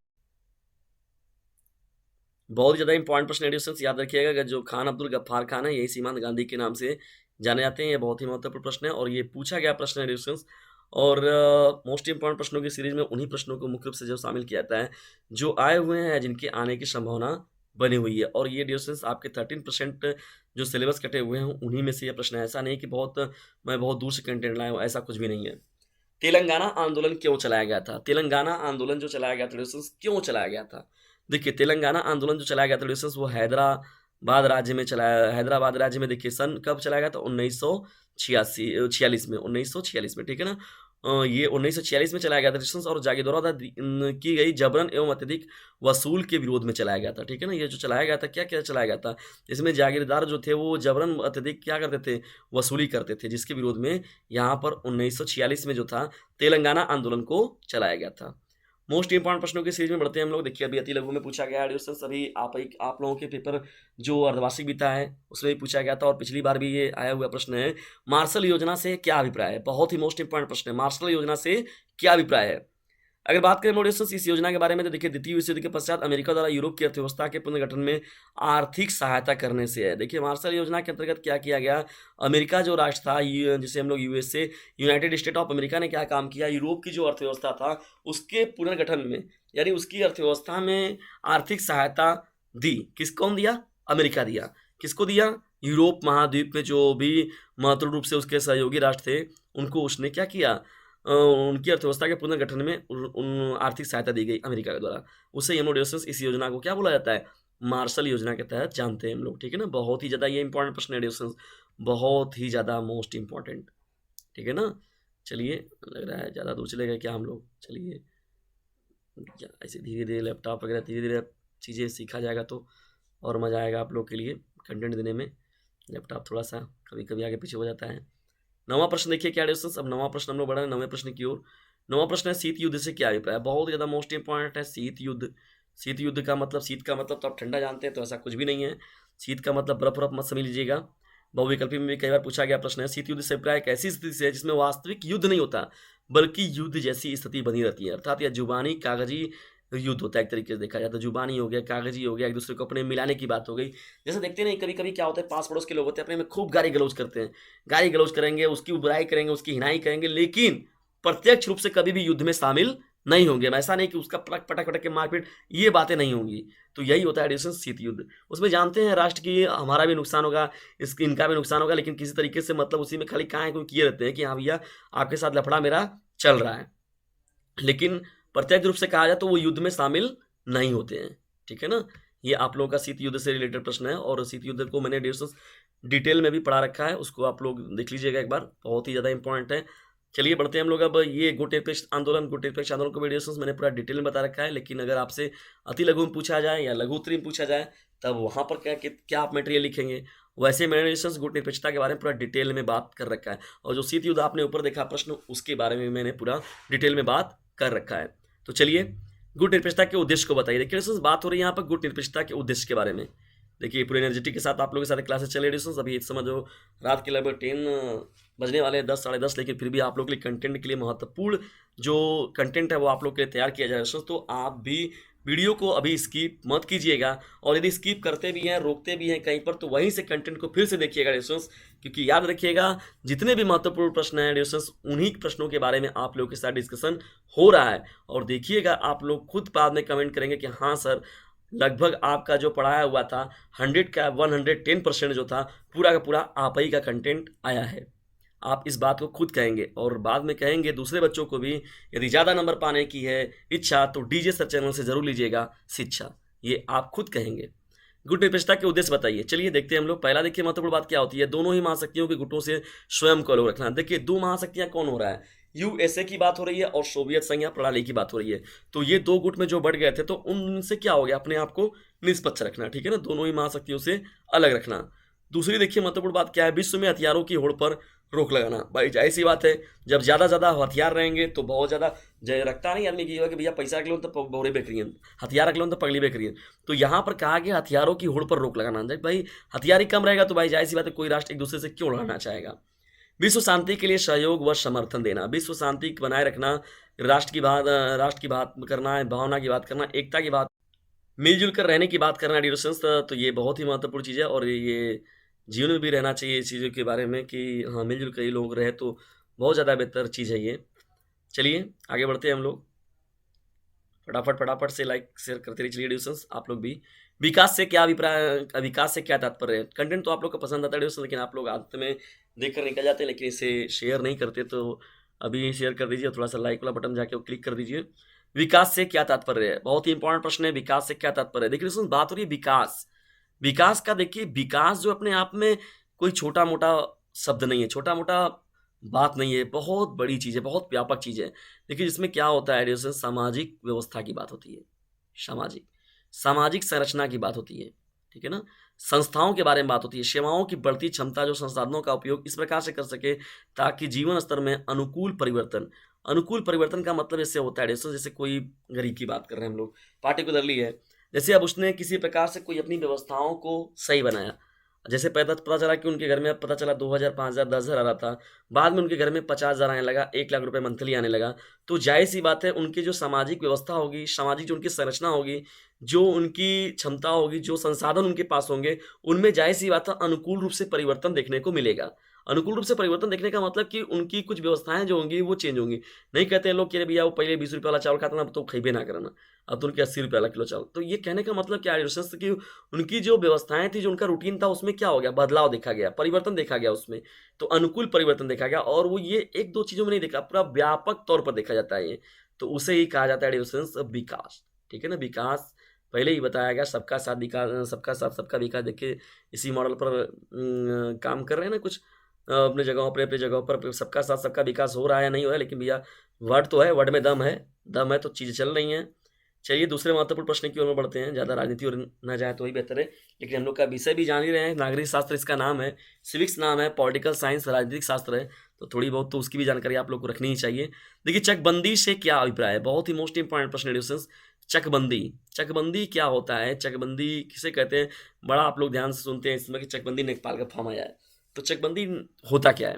बहुत ज़्यादा इंपॉर्टेंट प्रश्न एडिशन याद रखिएगा कि जो खान अब्दुल गफ्फार खान है यही सीमांत गांधी के नाम से जाने जाते हैं। ये बहुत ही महत्वपूर्ण प्रश्न है और ये पूछा गया प्रश्न एडिशन। और मोस्ट इंपॉर्टेंट प्रश्नों की सीरीज में उन्हीं प्रश्नों को मुख्य रूप से जो शामिल किया जाता है जो आए हुए हैं, जिनके आने की संभावना बनी हुई है। और ये डिस्टेंस आपके 13% जो सिलेबस कटे हुए हैं उन्हीं में से ये प्रश्न है। ऐसा नहीं कि मैं बहुत दूर से कंटेंट लाया हूँ, ऐसा कुछ भी नहीं है। तेलंगाना आंदोलन क्यों चलाया गया था? तेलंगाना आंदोलन जो चलाया गया था डिस्टेंस क्यों चलाया गया था? देखिए तेलंगाना आंदोलन जो चलाया गया था डिस्टेंस वो हैदराबाद राज्य में चलाया। हैदराबाद राज्य में देखिए सन कब चलाया गया था? 1946 में, 1946 में, ठीक है ना। ये 1946 में चलाया गया था डिस्टेंस और जागीरदारों द्वारा की गई जबरन एवं अत्यधिक वसूल के विरोध में चलाया गया था, ठीक है ना। ये जो चलाया गया था क्या क्या चलाया गया था? इसमें जागीरदार जो थे वो जबरन अत्यधिक क्या करते थे? वसूली करते थे, जिसके विरोध में यहाँ पर 1946 में जो था तेलंगाना आंदोलन को चलाया गया था। मोस्ट इंपॉर्टेंट प्रश्नों की सीरीज में बढ़ते हैं हम लोग। देखिए अभी अति लघु में पूछा गया है सभी आप लोगों के पेपर जो अर्धवार्षिक बीता है उसमें भी पूछा गया था और पिछली बार भी ये आया हुआ प्रश्न है। मार्शल योजना से क्या अभिप्राय है? बहुत ही मोस्ट इंपॉर्टेंट प्रश्न है। मार्शल योजना से क्या अभिप्राय है? अगर बात करें मॉड्यूल्स इस योजना के बारे में तो देखिए द्वितीय विश्व युद्ध के पश्चात अमेरिका द्वारा यूरोप की अर्थव्यवस्था के पुनर्गठन में आर्थिक सहायता करने से है। देखिए मार्शल योजना के अंतर्गत क्या किया गया? अमेरिका जो राष्ट्र था जिसे हम लोग USA United state of America ने क्या काम किया? यूरोप की जो अर्थव्यवस्था था उसके पुनर्गठन में, यानी उसकी अर्थव्यवस्था में आर्थिक सहायता दी। कौन दिया? अमेरिका दिया। किसको दिया? यूरोप महाद्वीप में जो भी महत्वपूर्ण रूप से उसके सहयोगी राष्ट्र थे उनको उसने क्या किया? उनकी अर्थव्यवस्था के पुनर्गठन में उन आर्थिक सहायता दी गई अमेरिका के द्वारा। उससे हम लोग इस योजना को क्या बोला जाता है? मार्शल योजना के तहत जानते हैं हम लोग, ठीक है ना। बहुत ही ज़्यादा ये इंपॉर्टेंट प्रश्न है, बहुत ही ज़्यादा मोस्ट इंपॉर्टेंट, ठीक है ना। चलिए लग रहा है ज़्यादा दूर चले गए क्या हम लोग? चलिए ऐसे धीरे धीरे लैपटॉप वगैरह धीरे धीरे चीज़ें सीखा जाएगा तो और मज़ा आएगा आप लोग के लिए कंटेंट देने में। लैपटॉप थोड़ा सा कभी कभी आगे पीछे हो जाता है। नवा प्रश्न देखिए क्या डिस्टेंस। अब नवा प्रश्न हम लोग बढ़ रहे हैं नवे प्रश्न की ओर। नवा प्रश्न है शीत युद्ध से क्या अभिप्राय है? बहुत ज़्यादा मोस्ट इंपॉर्टेंट है शीत युद्ध। शीत युद्ध का मतलब, शीत का मतलब तो आप ठंडा जानते हैं, तो ऐसा कुछ भी नहीं है। शीत का मतलब बर्फ मत समझ लीजिएगा। बहुविकल्पी में भी कई बार पूछा गया प्रश्न है। शीत युद्ध से अभिप्राय एक ऐसी स्थिति से है जिसमें वास्तविक युद्ध नहीं होता बल्कि युद्ध जैसी स्थिति बनी रहती है। अर्थात यह जुबानी कागजी युद्ध होता है एक तरीके से देखा जाए तो। जुबानी हो गया, कागजी हो गया, एक दूसरे को अपने मिलाने की बात हो गई। जैसे देखते नहीं कभी कभी क्या होता है, पास पड़ोस के लोग होते हैं अपने में खूब गाली गलौज करते हैं, गाली गलौज करेंगे, उसकी बुराई करेंगे, उसकी हिनाई करेंगे, लेकिन प्रत्यक्ष रूप से कभी भी युद्ध में शामिल नहीं होंगे। ऐसा नहीं कि उसका पटक पटक के मारपीट, ये बातें नहीं होंगी। तो यही होता है एडिशन शीत युद्ध। उसमें जानते हैं राष्ट्र की हमारा भी नुकसान होगा, इनका भी नुकसान होगा, लेकिन किसी तरीके से मतलब उसी में खाली कहाँ कोई किए रहते हैं कि हाँ भैया आपके साथ लफड़ा मेरा चल रहा है, लेकिन प्रत्यक्ष रूप से कहा जाए तो वो युद्ध में शामिल नहीं होते हैं, ठीक है ना। ये आप लोगों का शीत युद्ध से रिलेटेड प्रश्न है और शीत युद्ध को मैंने डिटेल में भी पढ़ा रखा है, उसको आप लोग देख लीजिएगा एक बार, बहुत ही ज़्यादा इंपॉर्टेंट है। चलिए बढ़ते हैं हम लोग। अब ये गुटनिरपेक्ष आंदोलन को वीडियोस मैंने पूरा डिटेल में बता रखा है, लेकिन अगर आपसे अति लघु में पूछा जाए या लघु उत्तरी में पूछा जाए तब वहाँ पर क्या आप मटेरियल लिखेंगे? वैसे मैंने गुटनिरपेक्षता के बारे में पूरा डिटेल में बात कर रखा है, और जो शीत युद्ध आपने ऊपर देखा प्रश्न उसके बारे में मैंने पूरा डिटेल में बात कर रखा है। तो चलिए गुट निरपेक्षता के उद्देश्य को बताइए। देखिए बात हो रही है यहाँ पर गुट निरपेक्षता के उद्देश्य के बारे में। देखिए पूरे एनर्जेटिक के साथ आप लोगों के साथ क्लासेस चल रही है। अभी इस समय जो रात के लगभग 10 बजने वाले हैं, 10 साढ़े 10, लेकिन फिर भी आप लोग के लिए कंटेंट के लिए महत्वपूर्ण जो कंटेंट है वो आप लोग के लिए तैयार किया जा रहा है। तो आप भी वीडियो को अभी स्किप मत कीजिएगा, और यदि स्किप करते भी हैं, रोकते भी हैं कहीं पर, तो वहीं से कंटेंट को फिर से देखिएगा डिस्टेंस, क्योंकि याद रखिएगा जितने भी महत्वपूर्ण प्रश्न हैं डिस्टेंस उन्हीं प्रश्नों के बारे में आप लोगों के साथ डिस्कशन हो रहा है। और देखिएगा आप लोग खुद बाद में कमेंट करेंगे कि हाँ सर लगभग आपका जो पढ़ाया हुआ था 100 का 110% जो था पूरा का पूरा आप ही का कंटेंट आया है। आप इस बात को खुद कहेंगे और बाद में कहेंगे दूसरे बच्चों को भी। यदि ज़्यादा नंबर पाने की है इच्छा तो डीजे सर चैनल से जरूर लीजिएगा शिक्षा, ये आप खुद कहेंगे। गुट निरपेक्षता के उद्देश्य बताइए। चलिए देखते हैं हम लोग। पहला देखिए महत्वपूर्ण बात क्या होती है, दोनों ही महाशक्तियों के गुटों से स्वयं को अलग रखना। देखिए दो महाशक्तियां कौन हो रहा है, यूएसए की बात हो रही है और सोवियत संघ या प्रणाली की बात हो रही है। तो ये दो गुट में जो बढ़ गए थे तो उनसे क्या हो गया, अपने आप को निष्पक्ष रखना, ठीक है ना, दोनों ही महाशक्तियों से अलग रखना। दूसरी देखिए महत्वपूर्ण बात क्या है, विश्व में हथियारों की होड़ पर रोक लगाना। भाई जाहिर सी बात है, जब ज़्यादा हथियार रहेंगे तो बहुत ज़्यादा रखता नहीं आदमी की कि भैया पैसा रख लो तो बोरे बेकरी, हथियार रख लो तो पगली बेकरी। तो यहाँ पर कहा गया हथियारों की होड़ पर रोक लगाना। जब भाई हथियार ही कम रहेगा तो भाई जाहिर सी बात है कोई राष्ट्र एक दूसरे से क्यों लड़ना चाहेगा। विश्व शांति के लिए सहयोग व समर्थन देना, विश्व शांति बनाए रखना, राष्ट्र की बात करना है, भावना की बात करना, एकता की बात, मिलजुल कर रहने की बात करना डिस्टेंस। तो ये बहुत ही महत्वपूर्ण चीज़ है और ये जीवन में भी रहना चाहिए इस चीज़ों के बारे में कि हाँ मिलजुल कर ही लोग रहे तो बहुत ज़्यादा बेहतर चीज़ है ये। चलिए आगे बढ़ते हैं हम लोग, फटाफट से लाइक शेयर करते रहिए। चलिए डिस्टेंस आप लोग भी, विकास से क्या अभिप्राय, विकास से क्या तात्पर्य है। कंटेंट तो आप लोग को पसंद आता है डिस्टेंस, लेकिन आप लोग आदत में देख कर निकल जाते हैं लेकिन इसे शेयर नहीं करते। तो अभी शेयर कर दीजिए, थोड़ा सा लाइक वाला बटन जाके क्लिक कर दीजिए। विकास से क्या तात्पर्य है, बहुत ही इंपॉर्टेंट प्रश्न है, विकास से क्या तात्पर्य है। देखिए दोस्तों बात हो रही है विकास, विकास का। देखिए विकास जो अपने आप में कोई छोटा मोटा शब्द नहीं है, छोटा मोटा बात नहीं है, बहुत बड़ी चीज़ है, बहुत व्यापक चीज़ है। देखिए इसमें क्या होता है जैसे सामाजिक व्यवस्था की बात होती है, सामाजिक सामाजिक संरचना की बात होती है, ठीक है ना, संस्थाओं के बारे में बात होती है, सेवाओं की बढ़ती क्षमता जो संसाधनों का उपयोग इस प्रकार से कर सके ताकि जीवन स्तर में अनुकूल परिवर्तन। अनुकूल परिवर्तन का मतलब इससे होता है जैसे कोई गरीब की बात कर रहे हैं हम लोग, पार्टिकुलरली है, जैसे अब उसने किसी प्रकार से कोई अपनी व्यवस्थाओं को सही बनाया। जैसे पता चला कि उनके घर में, अब पता चला 2000 5000 10,000 आ रहा था, बाद में उनके घर में 50,000 आने लगा, 1 लाख रुपए मंथली आने लगा। तो जाहिर सी बात है उनकी जो सामाजिक व्यवस्था होगी, सामाजिक जो उनकी संरचना होगी, जो उनकी क्षमता होगी, जो संसाधन उनके पास होंगे, उनमें जाहिर सी बात है अनुकूल रूप से परिवर्तन देखने को मिलेगा। अनुकूल रूप से परिवर्तन देखने का मतलब कि उनकी कुछ व्यवस्थाएं जो होंगी वो चेंज होंगी। नहीं कहते हैं लोग कि अरे भैया वो पहले 20 रुपये वाला चावल खाता ना, अब तो खइबे ना करना, अब तो उनके 80 रुपये वाला किलो चावल। तो ये कहने का मतलब क्या है कि उनकी जो व्यवस्थाएं थी, जो उनका रूटीन था, उसमें क्या हो गया, बदलाव देखा गया, परिवर्तन देखा गया उसमें। तो अनुकूल परिवर्तन देखा गया और वो ये एक दो चीजों में नहीं देखा, पूरा व्यापक तौर पर देखा जाता है ये। तो उसे ही कहा जाता है विकास, ठीक है ना। विकास पहले ही बताया गया, सबका साथ विकास, सबका साथ सबका विकास। देखिए इसी मॉडल पर काम कर रहे हैं ना कुछ अपने जगहों पर, अपनी जगहों पर सबका साथ सबका विकास हो रहा है, नहीं हो रहा है, लेकिन भैया वर्ड तो है, वर्ड में दम है, दम है तो चीज़ें चल रही हैं। चलिए दूसरे महत्वपूर्ण प्रश्न की ओर में बढ़ते हैं, ज़्यादा राजनीति और न जाए तो ही बेहतर है, लेकिन हम लोग का विषय भी जान ही रहे हैं, नागरिक शास्त्र इसका नाम है, सिविक्स नाम है, पॉलिटिकल साइंस राजनीतिक शास्त्र है, तो थोड़ी बहुत तो उसकी भी जानकारी आप लोग को रखनी ही चाहिए। देखिए चकबंदी से क्या अभिप्राय है, बहुत ही मोस्ट इंपॉर्टेंट प्रश्न एडिशंस। चकबंदी, चकबंदी क्या होता है, चकबंदी किसे कहते हैं, बड़ा आप लोग ध्यान से सुनते हैं इसमें कि चकबंदी नेपाल का फॉर्म आया है। तो चकबंदी होता क्या है,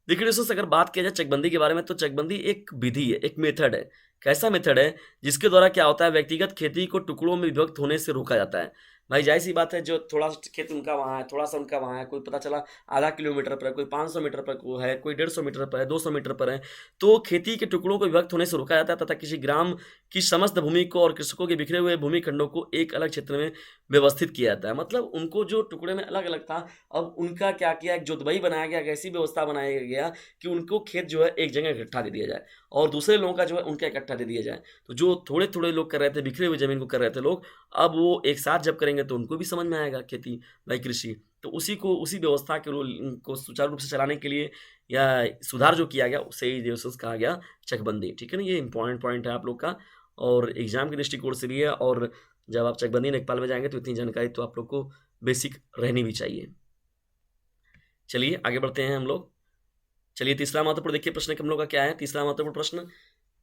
देखिए दोस्तों अगर बात किया जाए चकबंदी के बारे में, तो चकबंदी एक विधि है, एक मेथड है। कैसा मेथड है, जिसके द्वारा क्या होता है, व्यक्तिगत खेती को टुकड़ों में विभक्त होने से रोका जाता है। भाई जाहिर सी बात है, जो थोड़ा सा खेत उनका वहाँ है, थोड़ा सा उनका वहाँ है, कोई पता चला आधा किलोमीटर पर है, कोई 500 मीटर पर को है, कोई 150 मीटर पर है, 200 मीटर पर है, तो खेती के टुकड़ों को विभक्त होने से रोका जाता है तथा किसी ग्राम की समस्त भूमि को और कृषकों के बिखरे हुए भूमि खंडों को एक अलग क्षेत्र में व्यवस्थित किया जाता है। मतलब उनको जो टुकड़े में अलग अलग था, अब उनका क्या किया, एक जोतबई बनाया गया, एक ऐसी व्यवस्था बनाया गया कि उनको खेत जो है एक जगह इकट्ठा दे दिया जाए और दूसरे लोगों का जो है उनका इकट्ठा दे दिया जाए। तो जो थोड़े थोड़े लोग कर रहे थे, बिखरे हुए जमीन को कर रहे थे लोग, अब वो एक साथ जब करेंगे तो उनको भी समझ में आएगा खेती, भाई कृषि। तो उसी व्यवस्था के रूल को सुचारू रूप से चलाने के लिए या सुधार जो किया गया उसे ही जो कहा गया चकबंदी, ठीक है ना। ये इंपॉर्टेंट पॉइंट है आप लोग का और एग्जाम के दृष्टिकोण से भी है, और जब आप चकबंदी नेपाल में जाएंगे तो इतनी जानकारी तो आप लोग को बेसिक रहनी भी चाहिए। चलिए आगे बढ़ते हैं हम लोग। चलिए तीसरा महत्वपूर्ण देखिए प्रश्न हम लोग का क्या है, तीसरा महत्वपूर्ण प्रश्न,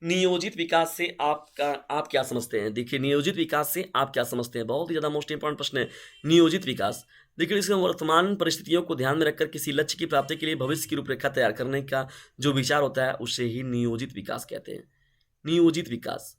नियोजित विकास से आप क्या समझते हैं। देखिए नियोजित विकास से आप क्या समझते हैं, बहुत ही ज़्यादा मोस्ट इंपॉर्टेंट प्रश्न है नियोजित विकास। देखिए इसमें वर्तमान परिस्थितियों को ध्यान में रखकर किसी लक्ष्य की प्राप्ति के लिए भविष्य की रूपरेखा तैयार करने का जो विचार होता है उसे ही नियोजित विकास कहते हैं। नियोजित विकास,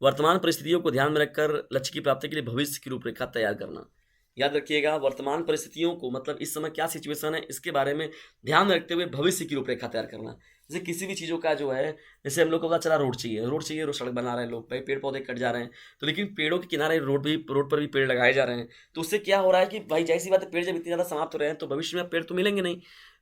वर्तमान परिस्थितियों को ध्यान में रखकर लक्ष्य की प्राप्ति के लिए भविष्य की रूपरेखा तैयार करना। याद रखिएगा वर्तमान परिस्थितियों को, मतलब इस समय क्या सिचुएशन है इसके बारे में ध्यान में रखते हुए भविष्य की रूपरेखा तैयार करना। जैसे किसी भी चीज़ों का जो है, जैसे हम लोग को पता चला रोड चाहिए, रोड सड़क बना रहे हैं लोग, भाई पेड़ पौधे कट जा रहे हैं, तो लेकिन पेड़ों के किनारे रोड पर भी पेड़ लगाए जा रहे हैं। तो उससे क्या हो रहा है कि भाई जैसी बात है, पेड़ जब इतनी ज़्यादा समाप्त हो रहे हैं तो भविष्य में पेड़ तो मिलेंगे नहीं,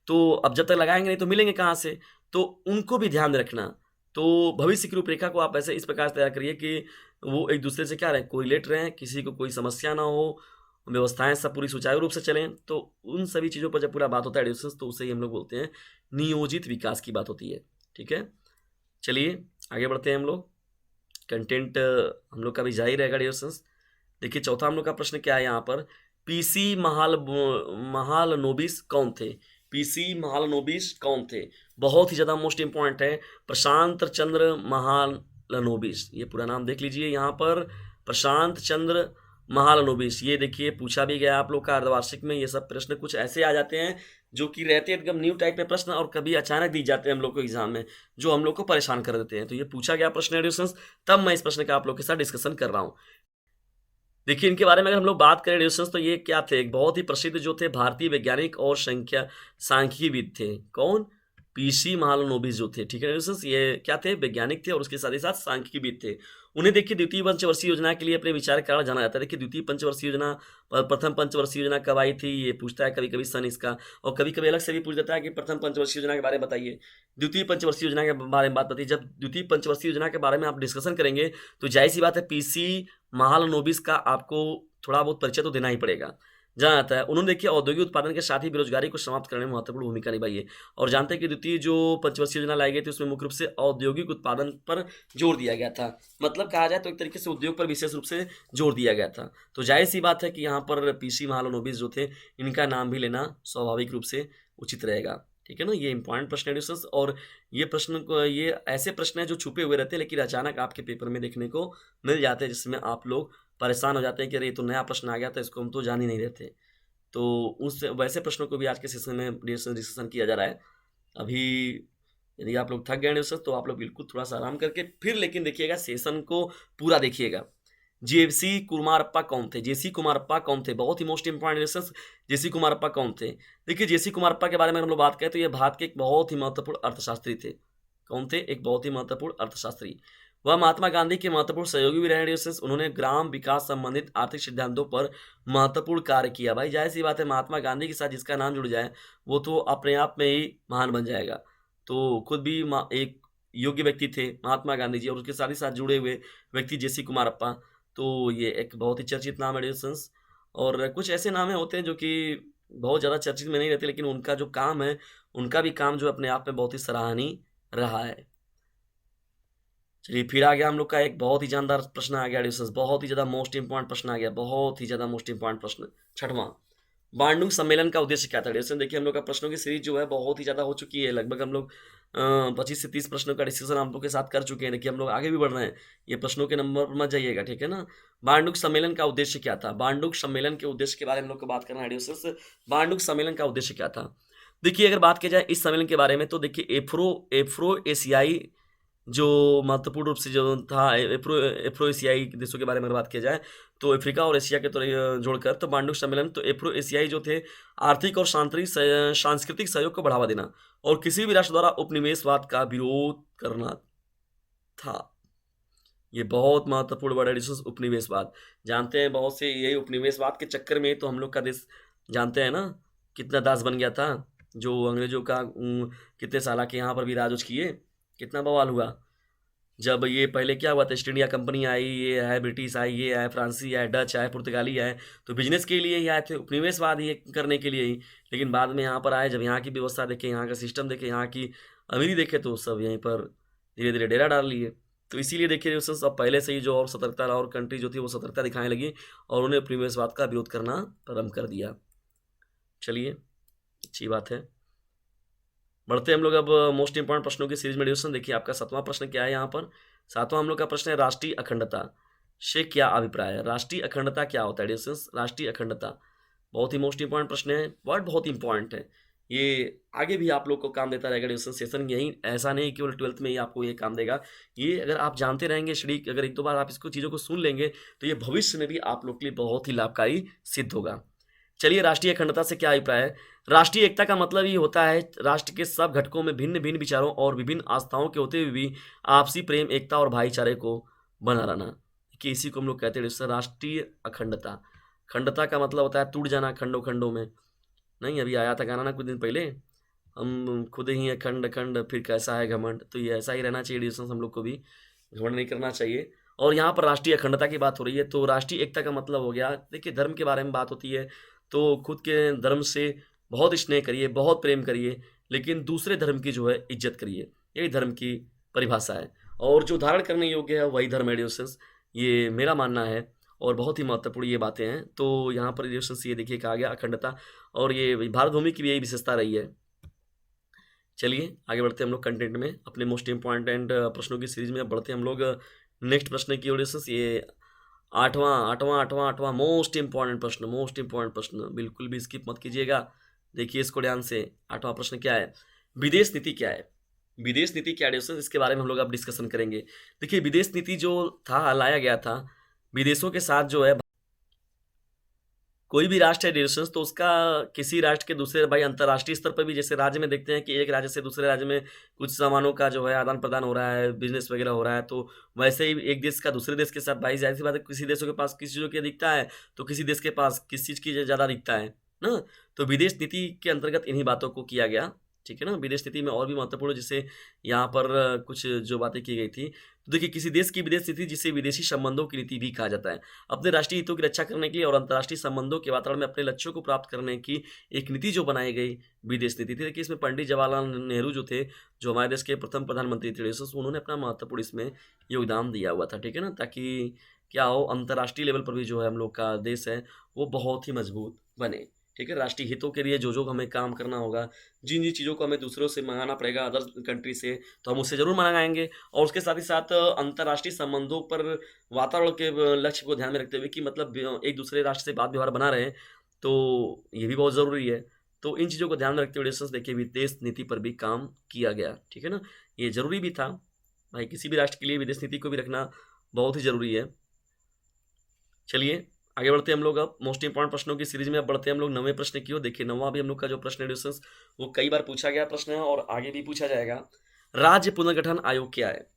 तो अब जब तक लगाएंगे नहीं तो मिलेंगे कहाँ से, तो उनको भी ध्यान में रखना। तो भविष्य की रूपरेखा को आप ऐसे इस प्रकार से तैयार करिए कि वो एक दूसरे से क्या रहे, कोरिलेट रहें, किसी को कोई समस्या ना हो, व्यवस्थाएं सब पूरी सुचारू रूप से चलें। तो उन सभी चीज़ों पर जब पूरा बात होता है एडिशंस, तो उसे ही हम लोग बोलते हैं नियोजित विकास की बात होती है, ठीक है, चलिए आगे बढ़ते हैं हम लोग। कंटेंट हम लोग का भी जारी रहेगा डियर स्टूडेंट्स। देखिए चौथा हम लोग का प्रश्न क्या है यहाँ पर, पीसी महालनोबिस कौन थे? पीसी महालनोबिस कौन थे? बहुत ही ज़्यादा मोस्ट इंपॉर्टेंट है, प्रशांत चंद्र महालनोबिस। ये पूरा नाम देख लीजिए यहाँ पर, प्रशांत चंद्र महालनोबिस। ये देखिए पूछा भी गया आप लोग का अर्धवार्षिक में। ये सब प्रश्न कुछ ऐसे आ जाते हैं जो कि रहते हैं एकदम न्यू टाइप में प्रश्न, और कभी अचानक दी जाते हैं हम लोग को एग्जाम में, जो हम लोग को परेशान कर देते हैं। तो ये पूछा गया प्रश्न है डिस्कशन, तब मैं इस प्रश्न का आप लोग के साथ डिस्कशन कर रहा हूँ। देखिए इनके बारे में अगर हम लोग बात करें डिस्कशन, तो ये क्या थे, एक बहुत ही प्रसिद्ध जो थे भारतीय वैज्ञानिक और सांख्यिकीविद थे। कौन? पीसी महालनोबिस जो थे, ठीक है डिस्कशन। ये क्या थे? वैज्ञानिक थे और उसके साथ ही साथ सांख्यिकीविद थे। उन्हें देखिए द्वितीय पंचवर्षीय योजना के लिए अपने विचार कारण जाना जाता है। देखिए द्वितीय पंचवर्षीय योजना, प्रथम पंचवर्षीय योजना कब आई थी, ये पूछता है कभी कभी सन इसका, और कभी कभी अलग से भी पूछ देता है कि प्रथम पंचवर्षीय योजना के बारे में बताइए, द्वितीय पंचवर्षीय योजना के बारे में बात बताइए। जब द्वितीय पंचवर्षीय योजना के बारे में आप डिस्कशन करेंगे तो जाहिर सी बात है पीसी महालनोबिस का आपको थोड़ा बहुत परिचय तो देना ही पड़ेगा। जाना जाता है उन्होंने देखिए औद्योगिक उत्पादन के साथ ही बेरोजगारी को समाप्त करने में महत्वपूर्ण भूमिका निभाई है। और जानते हैं कि द्वितीय जो पंचवर्षीय योजना लाई गई थी उसमें मुख्य रूप से औद्योगिक उत्पादन पर जोर दिया गया था। मतलब कहा जाए तो एक तरीके से उद्योग पर विशेष रूप से जोर दिया गया था। तो जाहिर सी बात है कि यहाँ पर पीसी महालनोबिस जो थे, इनका नाम भी लेना स्वाभाविक रूप से उचित रहेगा। ठीक है ना, ये इंपॉर्टेंट प्रश्न है। और ये प्रश्न को, ये ऐसे प्रश्न हैं जो छुपे हुए रहते हैं लेकिन अचानक आपके पेपर में देखने को मिल जाते हैं, जिसमें आप लोग परेशान हो जाते हैं कि अरे ये तो नया प्रश्न आ गया था, इसको हम तो जान ही नहीं रहते। तो उस वैसे प्रश्नों को भी आज के सेशन में डिस्कशन किया जा रहा है। अभी यदि आप लोग थक गए हैं तो आप लोग बिल्कुल थोड़ा सा आराम करके फिर लेकिन देखिएगा, सेशन को पूरा देखिएगा। जेसी कुमारप्पा कौन थे? जेसी कुमारप्पा कौन थे? बहुत ही मोस्ट इंपॉर्टेंट। जेसी कुमारप्पा कौन थे? देखिए जेसी कुमारप्पा के बारे में हम लोग बात करें तो ये भारत के एक बहुत ही महत्वपूर्ण अर्थशास्त्री थे। कौन थे? एक बहुत ही महत्वपूर्ण अर्थशास्त्री। वह महात्मा गांधी के महत्वपूर्ण सहयोगी भी रहे। उन्होंने ग्राम विकास संबंधित आर्थिक सिद्धांतों पर महत्वपूर्ण कार्य किया। भाई जाहिर सी बात है, महात्मा गांधी के साथ जिसका नाम जुड़ जाए वो तो अपने आप में ही महान बन जाएगा। तो खुद भी एक योग्य व्यक्ति थे महात्मा गांधी जी, और उसके साथ ही साथ जुड़े हुए व्यक्ति जेसी कुमारप्पा। तो ये एक बहुत ही चर्चित नाम है डिस्टेंस। और कुछ ऐसे नाम होते हैं जो कि बहुत ज़्यादा चर्चित में नहीं रहते, लेकिन उनका जो काम है, उनका भी काम जो अपने आप में बहुत ही सराहनीय रहा है। चलिए फिर आ गया हम लोग का एक बहुत ही जानदार प्रश्न आ गया डिस्टेंस, बहुत ही ज़्यादा मोस्ट इंपॉर्टेंट प्रश्न आ गया, बहुत ही ज़्यादा मोस्ट इंपॉर्टेंट प्रश्न। छठवां, बांडुंग सम्मेलन का उद्देश्य क्या था? डिस्टेंस देखिए हम लोग का प्रश्नों की सीरीज जो है बहुत ही ज़्यादा हो चुकी है। लगभग हम लोग 25 से 30 प्रश्नों का डिस्कशन हम लोग के साथ कर चुके हैं। देखिए हम लोग आगे भी बढ़ रहे हैं, ये प्रश्नों के नंबर पर मत जाइएगा, ठीक है ना। बांडुक सम्मेलन का उद्देश्य क्या था? बांडुक सम्मेलन के उद्देश्य के बारे में हम लोग को बात करना है डिस्कस। बांडुक सम्मेलन का उद्देश्य क्या था? देखिए अगर बात की जाए इस सम्मेलन के बारे में तो देखिए एफ्रो एशियाई जो महत्वपूर्ण रूप से जो था, एफ्रो एशियाई देशों के बारे में बात किया जाए तो अफ्रीका और एशिया के तो जोड़कर, तो बांडुक सम्मेलन तो एफ्रो एशियाई जो थे आर्थिक और सांस्कृतिक सहयोग को बढ़ावा देना और किसी भी राष्ट्र द्वारा उपनिवेशवाद का विरोध करना था। ये बहुत महत्वपूर्ण वर्ड है, उपनिवेशवाद। जानते हैं बहुत से यही उपनिवेशवाद के चक्कर में तो हम लोग का देश जानते हैं ना कितना दास बन गया था, जो अंग्रेजों का कितने साल के यहाँ पर भी राज किए, कितना बवाल हुआ। जब ये पहले क्या हुआ था, ईस्ट इंडिया कंपनी आई, ये आए ब्रिटिश आई, ये आए फ्रांसीसी आए, डच आए, पुर्तगाली आए, तो बिजनेस के लिए ही आए थे, उपनिवेशवाद ये करने के लिए ही। लेकिन बाद में यहाँ पर आए, जब यहाँ की व्यवस्था देखे, यहाँ का सिस्टम देखे, यहाँ की अमीरी देखे, तो सब यहीं पर धीरे धीरे डेरा डाल लिए। तो इसीलिए देखिए सब पहले से ही जो और सतर्कता और कंट्री जो थी वो सतर्कता दिखाने लगी और उन्हें उपनिवेशवाद का विरोध करना प्रारंभ कर दिया। चलिए अच्छी बात है, बढ़ते हम लोग अब मोस्ट इंपॉर्टेंट प्रश्नों की सीरीज में डिस्कशन। देखिए आपका 7वां प्रश्न क्या है यहाँ पर। 7वां हम लोग का प्रश्न है राष्ट्रीय अखंडता से क्या अभिप्राय है? राष्ट्रीय अखंडता क्या होता है डिस्कशन? राष्ट्रीय अखंडता बहुत ही मोस्ट इंपॉर्टेंट प्रश्न है, वर्ड बहुत इंपॉर्टेंट है। ये आगे भी आप लोग को काम देता रहेगा डिस्कशन सेशन, यही ऐसा नहीं केवल 12th में ही आपको ये काम देगा। ये अगर आप जानते रहेंगे श्री, अगर एक दो बार आप इसको चीज़ों को सुन लेंगे तो ये भविष्य में भी आप लोग के लिए बहुत ही लाभकारी सिद्ध होगा। चलिए राष्ट्रीय अखंडता से क्या अभिप्राय है? राष्ट्रीय एकता का मतलब ये होता है राष्ट्र के सब घटकों में भिन्न भिन्न विचारों और विभिन्न आस्थाओं के होते हुए भी आपसी प्रेम, एकता और भाईचारे को बना रहना, कि इसी को हम लोग कहते हैं राष्ट्रीय अखंडता। खंडता का मतलब होता है टूट जाना खंडों खंडों में। नहीं, अभी आया था गाना ना कुछ दिन पहले, हम खुद ही अखंड अखंड फिर कैसा है घमंड। तो ये ऐसा ही रहना चाहिए डिस्टेंस, हम लोग को भी घमंड नहीं करना चाहिए। और यहाँ पर राष्ट्रीय अखंडता की बात हो रही है तो राष्ट्रीय एकता का मतलब हो गया, देखिए धर्म के बारे में बात होती है तो खुद के धर्म से बहुत स्नेह करिए, बहुत प्रेम करिए, लेकिन दूसरे धर्म की जो है इज्जत करिए। यही धर्म की परिभाषा है, और जो धारण करने योग्य है वही धर्म है डियोशंस, ये मेरा मानना है। और बहुत ही महत्वपूर्ण ये बातें हैं। तो यहाँ पर डियोशंस ये देखिए कहा गया अखंडता, और ये भारत भूमि की भी यही विशेषता रही है। चलिए आगे बढ़ते हैं हम लोग कंटेंट में, अपने मोस्ट इम्पॉर्टेंट प्रश्नों की सीरीज में। अब बढ़ते हैं हम लोग नेक्स्ट प्रश्न की ओर डियोशंस। ये आठवां मोस्ट इम्पॉर्टेंट प्रश्न, बिल्कुल भी स्किप मत कीजिएगा, देखिए इसको ध्यान से। आठवां प्रश्न क्या है? विदेश नीति क्या है? विदेश नीति क्या है, इसके बारे में हम लोग अब डिस्कशन करेंगे। देखिए विदेश नीति जो था, लाया गया था विदेशों के साथ जो है, कोई भी राष्ट्र है डिस्टेंस, तो उसका किसी राष्ट्र के दूसरे, भाई अंतर्राष्ट्रीय स्तर पर भी जैसे राज्य में देखते हैं कि एक राज्य से दूसरे राज्य में कुछ सामानों का जो है आदान प्रदान हो रहा है, बिजनेस वगैरह हो रहा है, तो वैसे ही एक देश का दूसरे देश के साथ, भाई जाहिर सी बात है किसी देशों के पास किसी चीज़ों की दिखता है तो किसी देश के पास किस चीज़ की ज़्यादा दिखता है ना। तो विदेश नीति के अंतर्गत इन्हीं बातों को किया गया, ठीक है ना। विदेश नीति में और भी महत्वपूर्ण जैसे यहाँ पर कुछ जो बातें की गई थी, तो देखिए किसी देश की विदेश नीति जिसे विदेशी संबंधों की नीति भी कहा जाता है, अपने राष्ट्रीय हितों की रक्षा करने के लिए और अंतर्राष्ट्रीय संबंधों के वातावरण में अपने लक्ष्यों को प्राप्त करने की एक नीति जो बनाई गई, विदेश नीति थी। देखिए इसमें पंडित जवाहरलाल नेहरू जो थे, जो हमारे देश के प्रथम प्रधानमंत्री थे, उन्होंने अपना महत्वपूर्ण इसमें योगदान दिया हुआ था, ठीक है ना, ताकि क्या हो, अंतर्राष्ट्रीय लेवल पर भी जो है हम लोग का देश है वो बहुत ही मजबूत बने, ठीक है। राष्ट्रीय हितों के लिए जो हमें काम करना होगा, जिन जिन चीज़ों को हमें दूसरों से मंगाना पड़ेगा अदर कंट्री से, तो हम उससे ज़रूर मंगाएंगे। और उसके साथ ही साथ अंतर्राष्ट्रीय संबंधों पर वातावरण के लक्ष्य को ध्यान में रखते हुए कि मतलब एक दूसरे राष्ट्र से बात व्यवहार बना रहे, तो ये भी बहुत ज़रूरी है। तो इन चीज़ों को ध्यान में रखते हुए डिस्टेंस देखिए विदेश नीति पर भी काम किया गया, ठीक है ना। ये ज़रूरी भी था भाई, किसी भी राष्ट्र के लिए विदेश नीति को भी रखना बहुत ही ज़रूरी है। चलिए आगे बढ़ते हैं हम लोग अब मोस्ट इंपॉर्टेंट प्रश्नों की सीरीज में। अब बढ़ते हैं हम लोग 9वें प्रश्न की ओर। देखिए 9वां भी हम लोग का जो प्रश्न है वो कई बार पूछा गया प्रश्न है और आगे भी पूछा जाएगा। राज्य पुनर्गठन आयोग क्या है?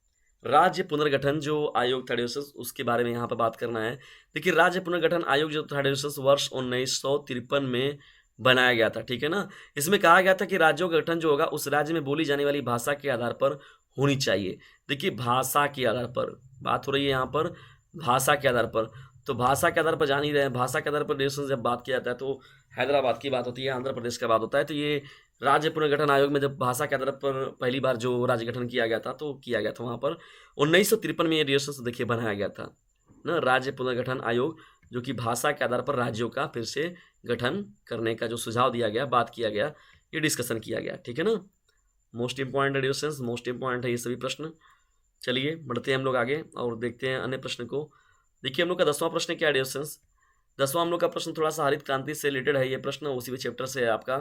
राज्य पुनर्गठन जो आयोग था उसके बारे में यहाँ पर बात करना है। देखिए राज्य पुनर्गठन आयोग जो था वर्ष 1953 में बनाया गया था, ठीक है ना। इसमें कहा गया था कि राज्यों का गठन जो होगा उस राज्य में बोली जाने वाली भाषा के आधार पर होनी चाहिए। देखिए भाषा के आधार पर बात हो रही है यहाँ पर, भाषा के आधार पर। तो भाषा के आधार पर जान ही रहे हैं, भाषा के आधार पर देश जब बात किया जाता है तो हैदराबाद की बात होती है, आंध्र प्रदेश का बात होता है। तो ये राज्य पुनर्गठन आयोग में जब भाषा के आधार पर पहली बार जो राज्य गठन किया गया था तो किया गया था वहाँ पर 1953 में ये डिस्टेंस देखिए बनाया गया था ना, राज्य पुनर्गठन आयोग, जो कि भाषा के आधार पर राज्यों का फिर से गठन करने का जो सुझाव दिया गया, बात किया गया, ये डिस्कशन किया गया, ठीक है ना। Most important distance, most important है ये सभी प्रश्न। चलिए बढ़ते हैं हम लोग आगे और देखते हैं अन्य प्रश्न को। देखिए हम लोग का 10वां प्रश्न क्या है डिस्टेंस? 10वां हम लोग का प्रश्न थोड़ा सा हरित क्रांति से रिलेटेड है, ये प्रश्न उसी भी चैप्टर से आपका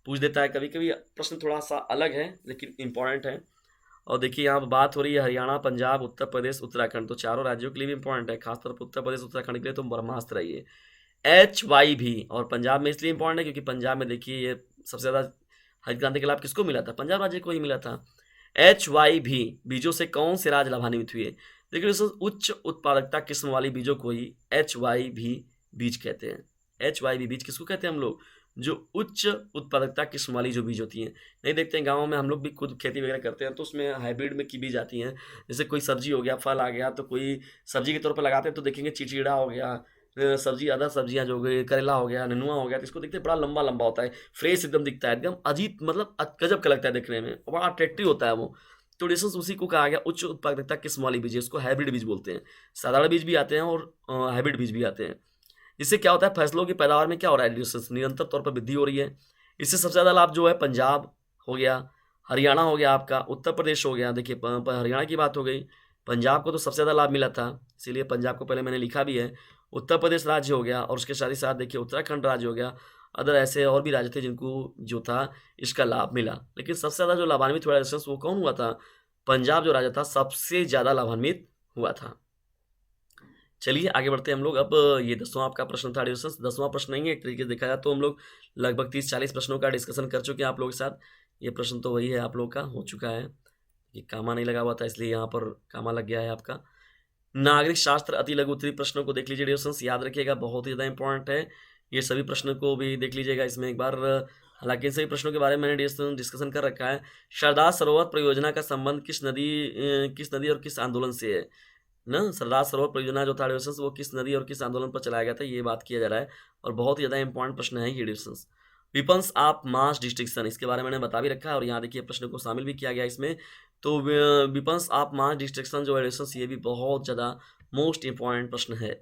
पूछ देता है। कभी कभी प्रश्न थोड़ा सा अलग है लेकिन इंपॉर्टेंट है। और देखिए यहाँ पर बात हो रही है हरियाणा, पंजाब, उत्तर प्रदेश, उत्तराखंड, तो चारों राज्यों के लिए भी इंपॉर्टेंट है, खासतौर पर उत्तर प्रदेश उत्तराखंड के लिए तो ब्रह्मास्त्र है ये। HYV और पंजाब में इसलिए इंपॉर्टेंट है क्योंकि पंजाब में देखिए ये सबसे ज़्यादा हरित क्रांति का लाभ किसको मिला था? पंजाब राज्य को ही मिला था। HYV बीजों से कौन से राज्य लाभान्वित हुए? देखिए दोस्तों उच्च उत्पादकता किस्म वाली बीजों को ही HYV बीज कहते हैं। HYV बीज किसको कहते हैं हम लोग? जो उच्च उत्पादकता किस्म वाली जो बीज होती हैं। नहीं देखते हैं गाँव में हम लोग भी खुद खेती वगैरह करते हैं तो उसमें हाइब्रिड में की बीज आती हैं। जैसे कोई सब्जी हो गया, फल आ गया, तो कोई सब्जी के तौर पर लगाते हैं तो देखेंगे चिचिड़ा हो गया, सब्जी अदर सब्जियां जो हो गई, करेला हो गया, नेनुआ हो गया, तो इसको देखते हैं बड़ा लंबा लंबा होता है, फ्रेश एकदम दिखता है, एकदम अजीब मतलब गजब का लगता है देखने में, बड़ा अट्रैक्टिव होता है वो। तो डिस्टेंस उसी को कहा गया उच्च उत्पादकता किस्म वाली बीज, उसको हाइब्रिड बीज बोलते हैं। साधारण बीज भी आते हैं और हाइब्रिड बीज भी आते हैं। इससे क्या होता है, फसलों की पैदावार में क्या हो रहा है, डिस्टेंस निरंतर तौर पर वृद्धि हो रही है। इससे सबसे ज़्यादा लाभ जो है पंजाब हो गया, हरियाणा हो गया आपका, उत्तर प्रदेश हो गया। देखिए हरियाणा की बात हो गई, पंजाब को तो सबसे ज़्यादा लाभ मिला था, इसीलिए पंजाब को पहले मैंने लिखा भी है। उत्तर प्रदेश राज्य हो गया और उसके साथ ही साथ देखिए उत्तराखंड राज्य हो गया, अदर ऐसे और भी राज्य थे जिनको जो था इसका लाभ मिला। लेकिन सबसे ज़्यादा जो लाभान्वित हुआ डिस्टेंस वो कौन हुआ था? पंजाब जो राज्य था सबसे ज़्यादा लाभान्वित हुआ था। चलिए आगे बढ़ते हैं हम लोग। अब ये 10वां आपका प्रश्न था डिस्टेंस, 10वां प्रश्न नहीं है, एक तरीके से देखा जाए तो हम लोग लगभग 30-40 प्रश्नों का डिस्कशन कर चुके हैं आप लोगों के साथ। ये प्रश्न तो वही है आप लोग का हो चुका है, ये कामा नहीं लगा हुआ था इसलिए यहाँ पर कामा लग गया है आपका। नागरिक शास्त्र अति लघु उत्तरीय प्रश्नों को देख लीजिए डिस्टेंस, याद रखिएगा बहुत ही ज़्यादा इंपॉर्टेंट है। ये सभी प्रश्नों को भी देख लीजिएगा इसमें एक बार। हालांकि इन सभी प्रश्नों के बारे में मैंने डिस्कशन कर रखा है। सरदार सरोवर परियोजना का संबंध किस नदी और किस आंदोलन से है ना? सरदार सरोवर परियोजना जो था डिस्टेंस वो किस नदी और किस आंदोलन पर चलाया गया था, ये बात किया जा रहा है और बहुत ही ज़्यादा इंपॉर्टेंट प्रश्न है ये distance. Weapons of mass destruction, इसके बारे में मैंने बता भी रखा है और यहाँ देखिए प्रश्न को शामिल भी किया गया इसमें। तो वेपन्स ऑफ मास डिस्ट्रक्शन जो है ये भी बहुत ज़्यादा मोस्ट इंपॉर्टेंट प्रश्न है।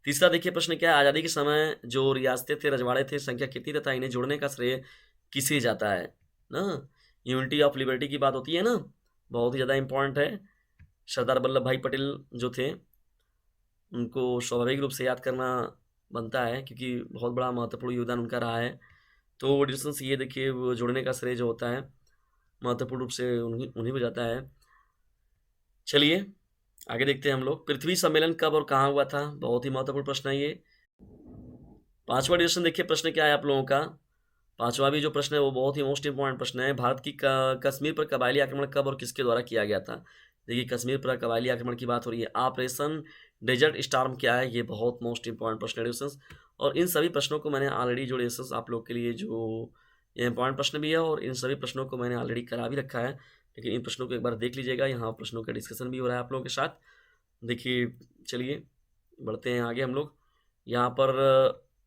तीसरा देखिए प्रश्न क्या है, आज़ादी के समय जो रियासतें थे, रजवाड़े थे, संख्या कितनी तथा इन्हें जोड़ने का श्रेय किसे जाता है ना। यूनिटी ऑफ लिबर्टी की बात होती है ना, बहुत ही ज़्यादा इंपॉर्टेंट है। सरदार वल्लभ भाई पटेल जो थे उनको स्वाभाविक रूप से याद करना बनता है, क्योंकि बहुत बड़ा महत्वपूर्ण योगदान उनका रहा है। तो डिस्टेंस ये देखिए वो जोड़ने का श्रेय जो होता है महत्वपूर्ण रूप से उन्हीं उन्हीं को जाता है। चलिए आगे देखते हैं हम लोग, पृथ्वी सम्मेलन कब और कहाँ हुआ था, बहुत ही महत्वपूर्ण प्रश्न है ये। पांचवा डिस्कशन देखिए प्रश्न क्या है आप लोगों का, पांचवा भी जो प्रश्न है वो बहुत ही मोस्ट इंपॉर्टेंट प्रश्न है। भारत की कश्मीर पर कबायली आक्रमण कब और किसके द्वारा किया गया था। देखिए कश्मीर पर कबायली आक्रमण की बात हो रही है, ऑपरेशन डेजर्ट स्टॉर्म क्या है, ये बहुत मोस्ट इंपॉर्टेंट प्रश्न है डिस्कशन। और इन सभी प्रश्नों को मैंने ऑलरेडी जो डिस्कशन आप लोग के लिए जो ये इंपॉर्टेंट प्रश्न भी है और इन सभी प्रश्नों को मैंने ऑलरेडी करा भी रखा है, लेकिन इन प्रश्नों को एक बार देख लीजिएगा, यहाँ प्रश्नों का डिस्कशन भी हो रहा है आप लोगों के साथ। देखिए चलिए बढ़ते हैं आगे हम लोग, यहाँ पर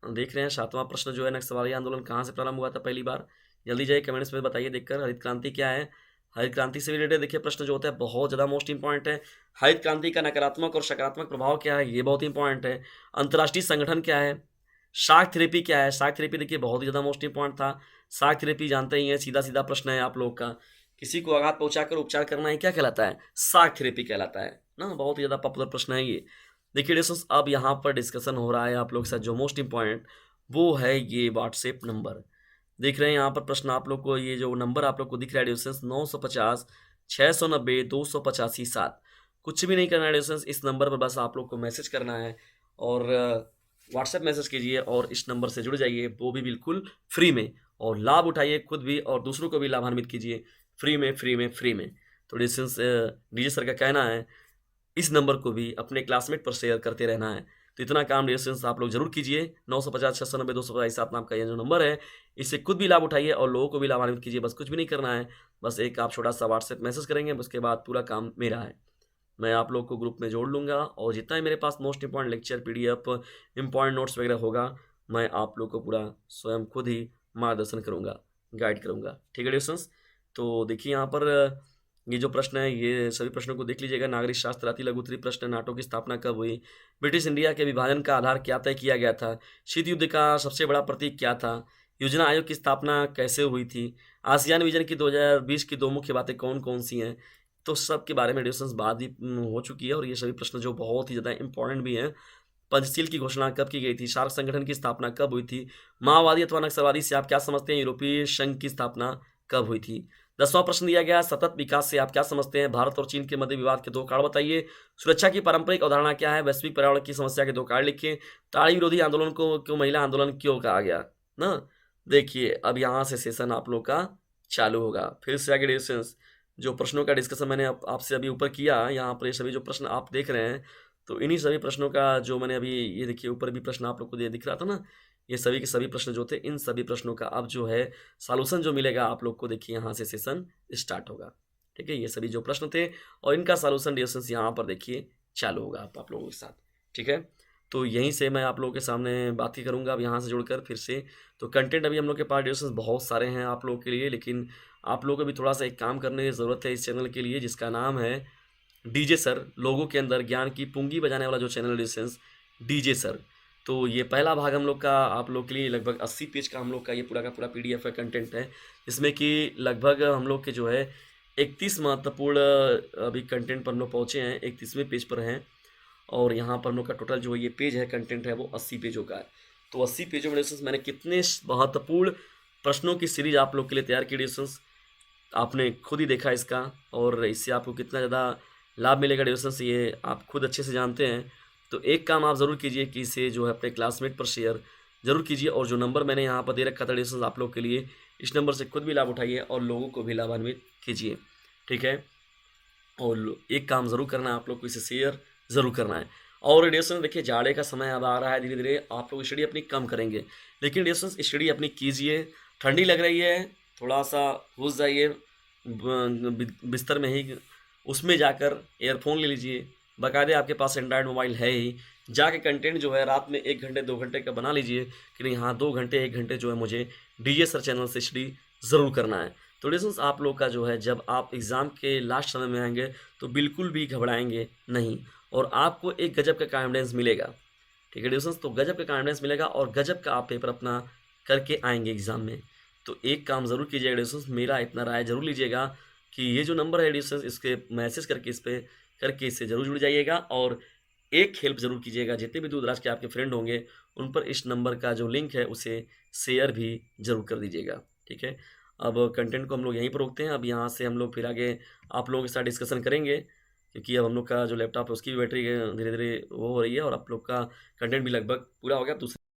देख रहे हैं सातवां प्रश्न जो है, नक्सलवादी आंदोलन कहाँ से प्रारंभ हुआ था पहली बार। जल्दी जाइए कमेंट्स में बताइए देखकर। हरित क्रांति क्या है, हरित क्रांति से रिलेटेड देखिए प्रश्न जो होता है बहुत ज़्यादा मोस्ट इंपॉर्टेंट है। हरित क्रांति का नकारात्मक और सकारात्मक प्रभाव क्या है, ये बहुत इंपॉर्टेंट है। अंतर्राष्ट्रीय संगठन क्या है, शाक थेरेपी क्या है, शाक थेरेपी देखिए बहुत ही ज़्यादा मोस्ट इंपॉर्टेंट था। शाक थेरेपी जानते ही हैं, सीधा सीधा प्रश्न है आप लोग का, किसी को आघात पहुंचाकर उपचार करना है क्या कहलाता है, शाक थेरेपी कहलाता है ना, बहुत ही ज़्यादा पॉपुलर प्रश्न है ये। देखिए डिस्कस अब यहाँ पर डिस्कशन हो रहा है आप लोग के साथ, जो मोस्ट इंपॉर्टेंट वो है ये व्हाट्सएप नंबर। देख रहे हैं यहाँ पर प्रश्न आप लोग को, ये जो नंबर आप लोग को दिख रहा है डिस्टेंस 950 690 285 7, कुछ भी नहीं करना है डिस्टेंस, इस नंबर पर बस आप लोग को मैसेज करना है और व्हाट्सएप मैसेज कीजिए और इस नंबर से जुड़ जाइए, वो भी बिल्कुल फ्री में, और लाभ उठाइए खुद भी और दूसरों को भी लाभान्वित कीजिए फ्री में फ्री में फ्री में। तो डिस्टेंस डीजे सर का कहना है इस नंबर को भी अपने क्लासमेट पर शेयर करते रहना है। तो इतना काम डिस्टेंस आप लोग जरूर कीजिए। 950 690 285 7 नाम का ये जो नंबर है, इससे खुद भी लाभ उठाइए और लोगों को भी लाभान्वित कीजिए। बस कुछ भी नहीं करना है, बस एक आप छोटा सा व्हाट्सएप मैसेज करेंगे, उसके बाद पूरा काम मेरा है। मैं आप लोग को ग्रुप में जोड़ लूँगा और जितना ही मेरे पास most important lecture PDF important notes वगैरह होगा, मैं आप लोग को पूरा स्वयं खुद ही मार्गदर्शन करूँगा, गाइड करूँगा। ठीक है डिस्टेंस। तो देखिए यहाँ पर ये जो प्रश्न है ये सभी प्रश्नों को देख लीजिएगा। नागरिक शास्त्र अति लघु उत्तरीय प्रश्न, नाटो की स्थापना कब हुई, ब्रिटिश इंडिया के विभाजन का आधार क्या तय किया गया था, शीत युद्ध का सबसे बड़ा प्रतीक क्या था, योजना आयोग की स्थापना कैसे हुई थी, आसियान विजन की 2020 की 2 मुख्य बातें कौन कौन सी हैं। तो सब के बारे में डिस्कशन बात ही हो चुकी है और ये सभी प्रश्न जो बहुत ही ज़्यादा इंपॉर्टेंट भी हैं। पंचशील की घोषणा कब की गई थी, सार्क संगठन की स्थापना कब हुई थी, माओवादी अथवा नक्सलवादी से आप क्या समझते हैं, यूरोपीय संघ की स्थापना कब हुई थी। 10वां प्रश्न दिया गया, सतत विकास से आप क्या समझते हैं, भारत और चीन के मध्य विवाद के 2 कारण बताइए, सुरक्षा की पारंपरिक अवधारणा क्या है, वैश्विक पर्यावरण की समस्या के 2 कारण लिखिए, ताड़ी विरोधी आंदोलन को महिला आंदोलन क्यों कहा गया ना। देखिए अब यहाँ से सेशन आप लोग का चालू होगा। फिर से आगे डिस्कशन, जो प्रश्नों का डिस्कशन मैंने आपसे अभी ऊपर किया, यहाँ पर ये सभी जो प्रश्न आप देख रहे हैं, तो इन्हीं सभी प्रश्नों का जो मैंने अभी ये देखिए ऊपर भी प्रश्न आप लोग को दिख रहा था ना, ये सभी के सभी प्रश्न जो थे, इन सभी प्रश्नों का अब जो है सॉल्यूशन जो मिलेगा आप लोग को, देखिए यहाँ से सेशन स्टार्ट होगा। ठीक है, ये सभी जो प्रश्न थे और इनका सॉल्यूशन डिस्कशन यहाँ पर देखिए चालू होगा आप लोगों के साथ। ठीक है, तो यहीं से मैं आप लोगों के सामने बात ही करूँगा अब यहाँ से जुड़कर फिर से। तो कंटेंट अभी हम लोग के पास डिस्कशन बहुत सारे हैं आप लोगों के लिए, लेकिन आप लोगों को भी थोड़ा सा एक काम करने की ज़रूरत है इस चैनल के लिए, जिसका नाम है डीजे सर, लोगों के अंदर ज्ञान की पुंगी बजाने वाला जो चैनल डिस्टेंस डीजे सर। तो ये पहला भाग हम लोग का आप लोग के लिए लगभग 80 पेज का हम लोग का ये पूरा का पूरा PDF का कंटेंट है, जिसमें कि लगभग हम लोग के जो है 31 महत्वपूर्ण अभी कंटेंट पर हम लोग पहुँचे हैं, 31वें पेज पर हैं और यहाँ पर हम लोग का टोटल जो ये पेज है कंटेंट है वो 80 पेजों का है। तो 80 पेजों में डिस्टेंस मैंने कितने महत्वपूर्ण प्रश्नों की सीरीज आप लोग के लिए तैयार की डिस्टेंस, आपने खुद ही देखा इसका, और इससे आपको कितना ज़्यादा लाभ मिलेगा डिस्टेंस ये आप खुद अच्छे से जानते हैं। तो एक काम आप ज़रूर कीजिए कि इसे जो है अपने क्लासमेट पर शेयर ज़रूर कीजिए, और जो नंबर मैंने यहाँ पर दे रखा था डिस्टेंस आप लोग के लिए, इस नंबर से खुद भी लाभ उठाइए और लोगों को भी लाभान्वित कीजिए। ठीक है, और एक काम ज़रूर करना है आप लोग को, इसे शेयर ज़रूर करना है। और डिस्टेंस देखिए जाड़े का समय अब आ रहा है, धीरे धीरे आप लोग स्टडी अपनी कम करेंगे, लेकिन डिस्टेंस स्टडी अपनी कीजिए। ठंडी लग रही है, थोड़ा सा घुस जाइए बिस्तर में ही, उसमें जाकर एयरफोन ले लीजिए, बाकायदे आपके पास एंड्रॉयड मोबाइल है ही, जाके कंटेंट जो है रात में 1 घंटे 2 घंटे का बना लीजिए कि नहीं, हाँ 2 घंटे 1 घंटे जो है मुझे डीजे सर चैनल से स्टडी ज़रूर करना है। तो डियर्स आप लोग का जो है जब आप एग्ज़ाम के लास्ट समय में आएँगे तो बिल्कुल भी घबराएँगे नहीं और आपको एक गज़ब का कॉन्फिडेंस मिलेगा। ठीक है डियर्स, तो गज़ब का कॉन्फिडेंस मिलेगा और गज़ब का आप पेपर अपना करके आएँगे एग्ज़ाम में। तो एक काम ज़रूर कीजिएगा डियर्स, मेरा इतना राय ज़रूर लीजिएगा कि ये जो नंबर है डियर्स इसके मैसेज करके इस पे करके इससे ज़रूर जुड़ जाइएगा और एक हेल्प ज़रूर कीजिएगा, जितने भी दूर-दराज के आपके फ्रेंड होंगे, उन पर इस नंबर का जो लिंक है, उसे शेयर भी ज़रूर कर दीजिएगा, ठीक है? अब कंटेंट को हम लोग यहीं पर रोकते हैं, अब यहाँ से हम लोग फिर आगे आप लोगों के साथ डिस्कशन करेंगे, क्योंकि अब हम लोग का जो लैपटॉप है, उसकी भी बैटरी धीरे-धीरे वो हो रही है और आप लोग का कंटेंट भी लगभग पूरा हो गया। अब दूसरे